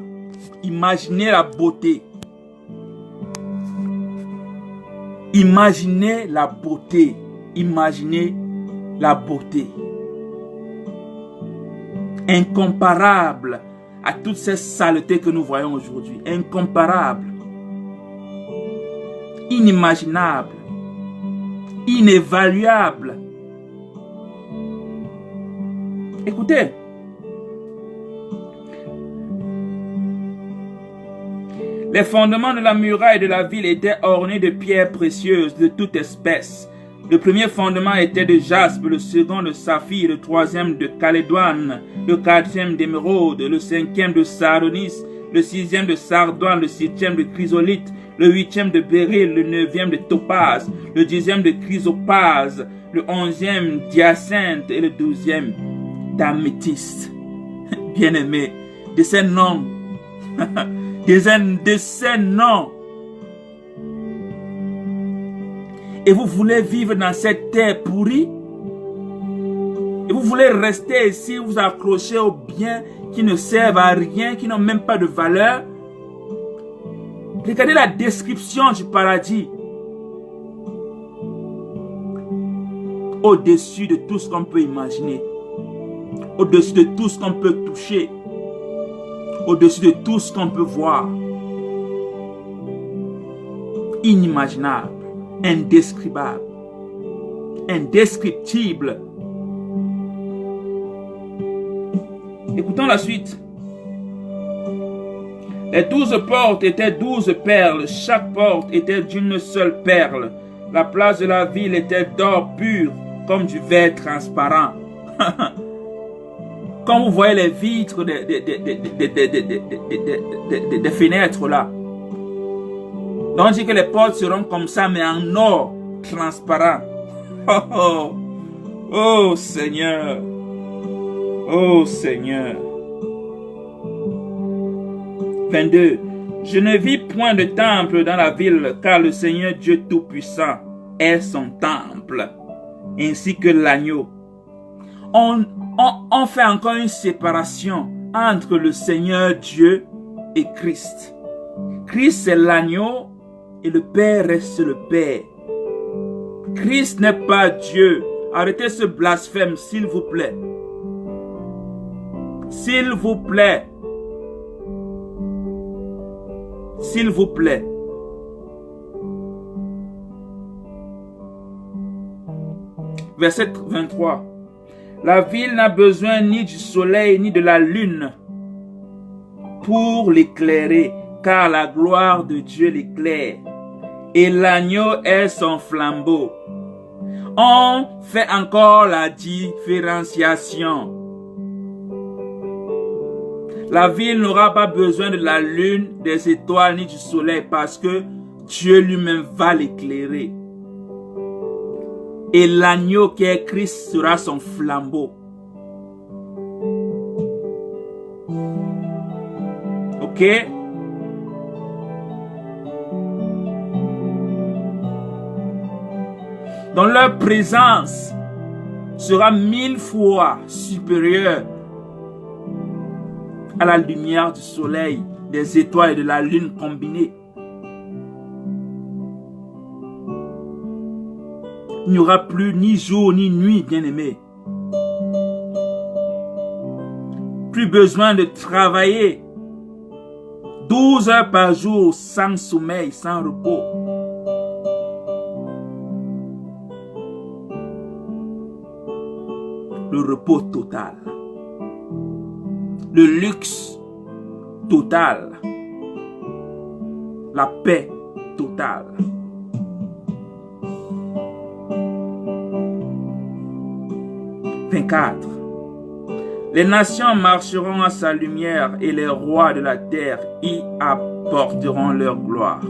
Imaginez la beauté. Imaginez la beauté. Imaginez la beauté. Incomparable à toutes ces saletés que nous voyons aujourd'hui. Incomparable, inimaginable, inévaluable. Écoutez, les fondements de la muraille de la ville étaient ornés de pierres précieuses de toute espèce. Le premier fondement était de jaspe, le second de saphir, le troisième de calédoine, le quatrième d'émeraude, le cinquième de sardonis, le sixième de sardoine, le septième de chrysolite, le huitième de béryl, le neuvième de topaz, le dixième de chrysopase, le onzième d'hyacinthe et le douzième d'améthyste. Bien-aimés, de ces noms, de ces noms. Et vous voulez vivre dans cette terre pourrie? Et vous voulez rester ici, vous accrocher aux biens qui ne servent à rien, qui n'ont même pas de valeur? Regardez la description du paradis. Au-dessus de tout ce qu'on peut imaginer. Au-dessus de tout ce qu'on peut toucher. Au-dessus de tout ce qu'on peut voir. Inimaginable. Indescriptible. Indescriptible. Écoutons la suite. Les 12 portes étaient 12 perles. Chaque porte était d'une seule perle. La place de la ville était d'or pur, comme du verre transparent. Quand vous voyez les vitres des fenêtres là, on dit que les portes seront comme ça, mais en or transparent. Oh, oh, oh Seigneur. Oh Seigneur. 22. Je ne vis point de temple dans la ville, car le Seigneur Dieu Tout-Puissant est son temple, ainsi que l'agneau. On fait encore une séparation entre le Seigneur Dieu et Christ. Christ c'est l'agneau et le Père reste le Père. Christ n'est pas Dieu. Arrêtez ce blasphème, s'il vous plaît. S'il vous plaît. S'il vous plaît. Verset 23. La ville n'a besoin ni du soleil ni de la lune pour l'éclairer, car la gloire de Dieu l'éclaire, et l'agneau est son flambeau. On fait encore la différenciation. La ville n'aura pas besoin de la lune, des étoiles ni du soleil parce que Dieu lui-même va l'éclairer. Et l'agneau qui est Christ sera son flambeau. Ok? Dans leur présence sera 1000 fois supérieure à la lumière du soleil, des étoiles et de la lune combinées. Il n'y aura plus ni jour ni nuit, bien-aimés. Plus besoin de travailler 12 heures par jour sans sommeil, sans repos. Le repos total. Le luxe total. La paix totale. « 24. Les nations marcheront à sa lumière et les rois de la terre y apporteront leur gloire.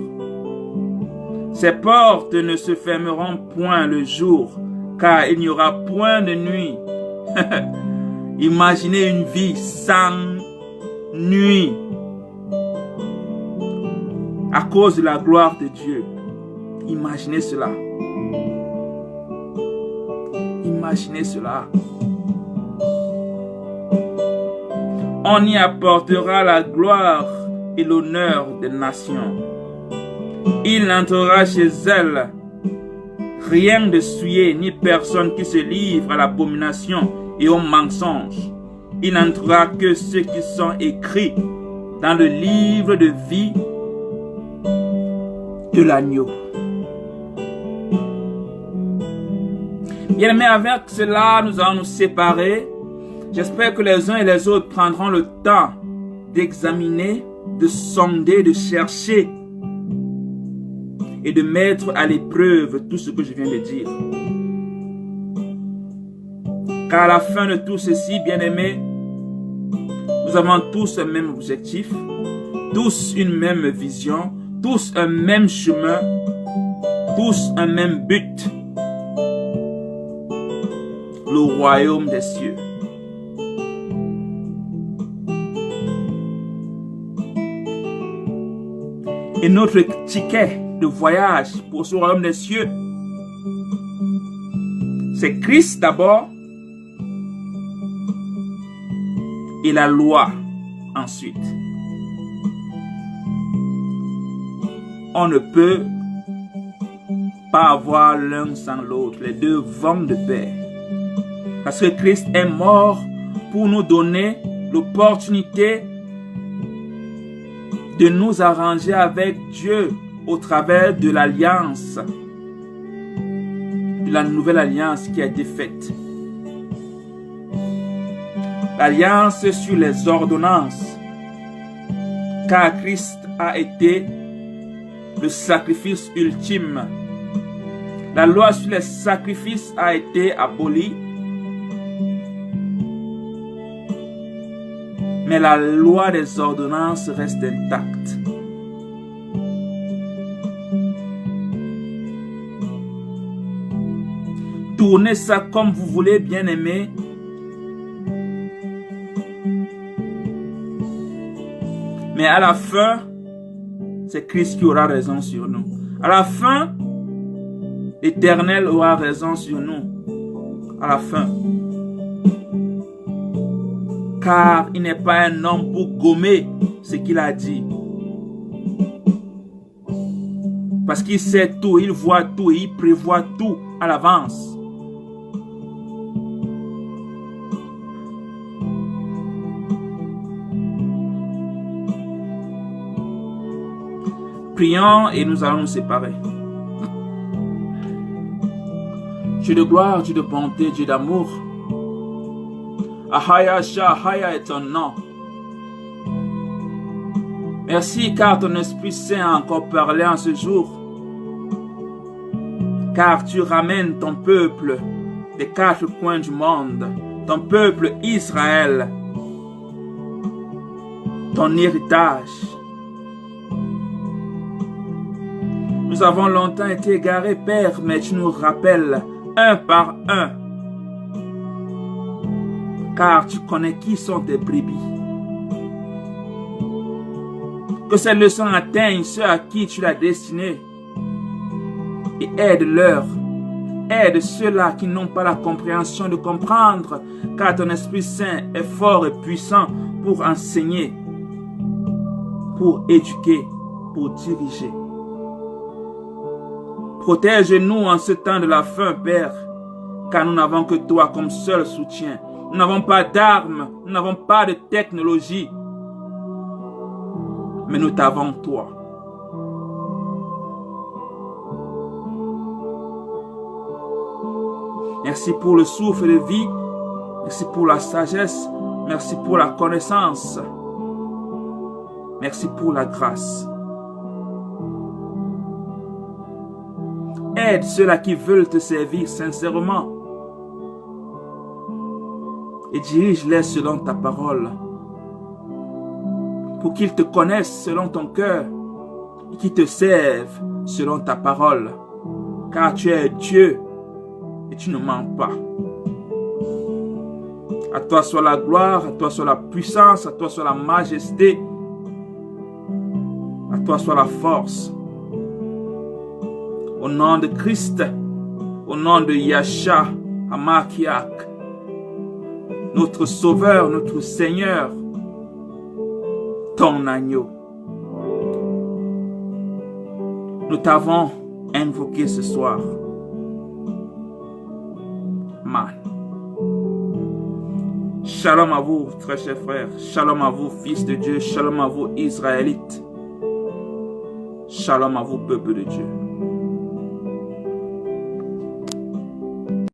Ses portes ne se fermeront point le jour, car il n'y aura point de nuit. » Imaginez une vie sans nuit à cause de la gloire de Dieu. Imaginez cela. Imaginez cela. On y apportera la gloire et l'honneur des nations. Il n'entrera chez elles rien de souillé, ni personne qui se livre à l'abomination et au mensonge. il n'entrera que ceux qui sont écrits dans le livre de vie de l'agneau. Bien-aimés, avec cela, nous allons nous séparer. J'espère que les uns et les autres prendront le temps d'examiner, de sonder, de chercher et de mettre à l'épreuve tout ce que je viens de dire. Car à la fin de tout ceci, bien-aimés, nous avons tous un même objectif, tous une même vision, tous un même chemin, tous un même but. Le royaume des cieux. Et notre ticket de voyage pour ce royaume des cieux, c'est Christ d'abord et la loi ensuite. On ne peut pas avoir l'un sans l'autre. Les deux vont de pair. Parce que Christ est mort pour nous donner l'opportunité de nous arranger avec Dieu au travers de l'alliance, de la nouvelle alliance qui a été faite. L'alliance sur les ordonnances, car Christ a été le sacrifice ultime. La loi sur les sacrifices a été abolie, mais la loi des ordonnances reste intacte. Tournez ça comme vous voulez, bien-aimés. Mais à la fin, c'est Christ qui aura raison sur nous. À la fin, l'Éternel aura raison sur nous. À la fin. Car il n'est pas un homme pour gommer ce qu'il a dit. Parce qu'il sait tout, il voit tout, il prévoit tout à l'avance. Prions et nous allons nous séparer. Dieu de gloire, Dieu de bonté, Dieu d'amour. Ahaya Shahaya est ton nom. Merci car ton Esprit Saint a encore parlé en ce jour. Car tu ramènes ton peuple des quatre coins du monde, ton peuple Israël, ton héritage. Nous avons longtemps été égarés, Père, mais tu nous rappelles un par un. Car tu connais qui sont tes brebis. Que ces leçons atteignent ceux à qui tu l'as destiné. Et aide-leur. Aide ceux-là qui n'ont pas la compréhension de comprendre. Car ton Esprit Saint est fort et puissant pour enseigner, pour éduquer, pour diriger. Protège-nous en ce temps de la fin, Père, car nous n'avons que toi comme seul soutien. Nous n'avons pas d'armes, nous n'avons pas de technologie, mais nous t'avons toi. Merci pour le souffle de vie, merci pour la sagesse, merci pour la connaissance, merci pour la grâce. Aide ceux-là qui veulent te servir sincèrement et dirige-les selon ta parole pour qu'ils te connaissent selon ton cœur et qu'ils te servent selon ta parole, car tu es Dieu et tu ne mens pas. À toi soit la gloire, à toi soit la puissance, à toi soit la majesté, à toi soit la force. Au nom de Christ, au nom de Yahshua Hamakiach, notre Sauveur, notre Seigneur, ton agneau. Nous t'avons invoqué ce soir. Man. Shalom à vous, très chers frères. Shalom à vous, fils de Dieu. Shalom à vous, Israélites. Shalom à vous, peuple de Dieu.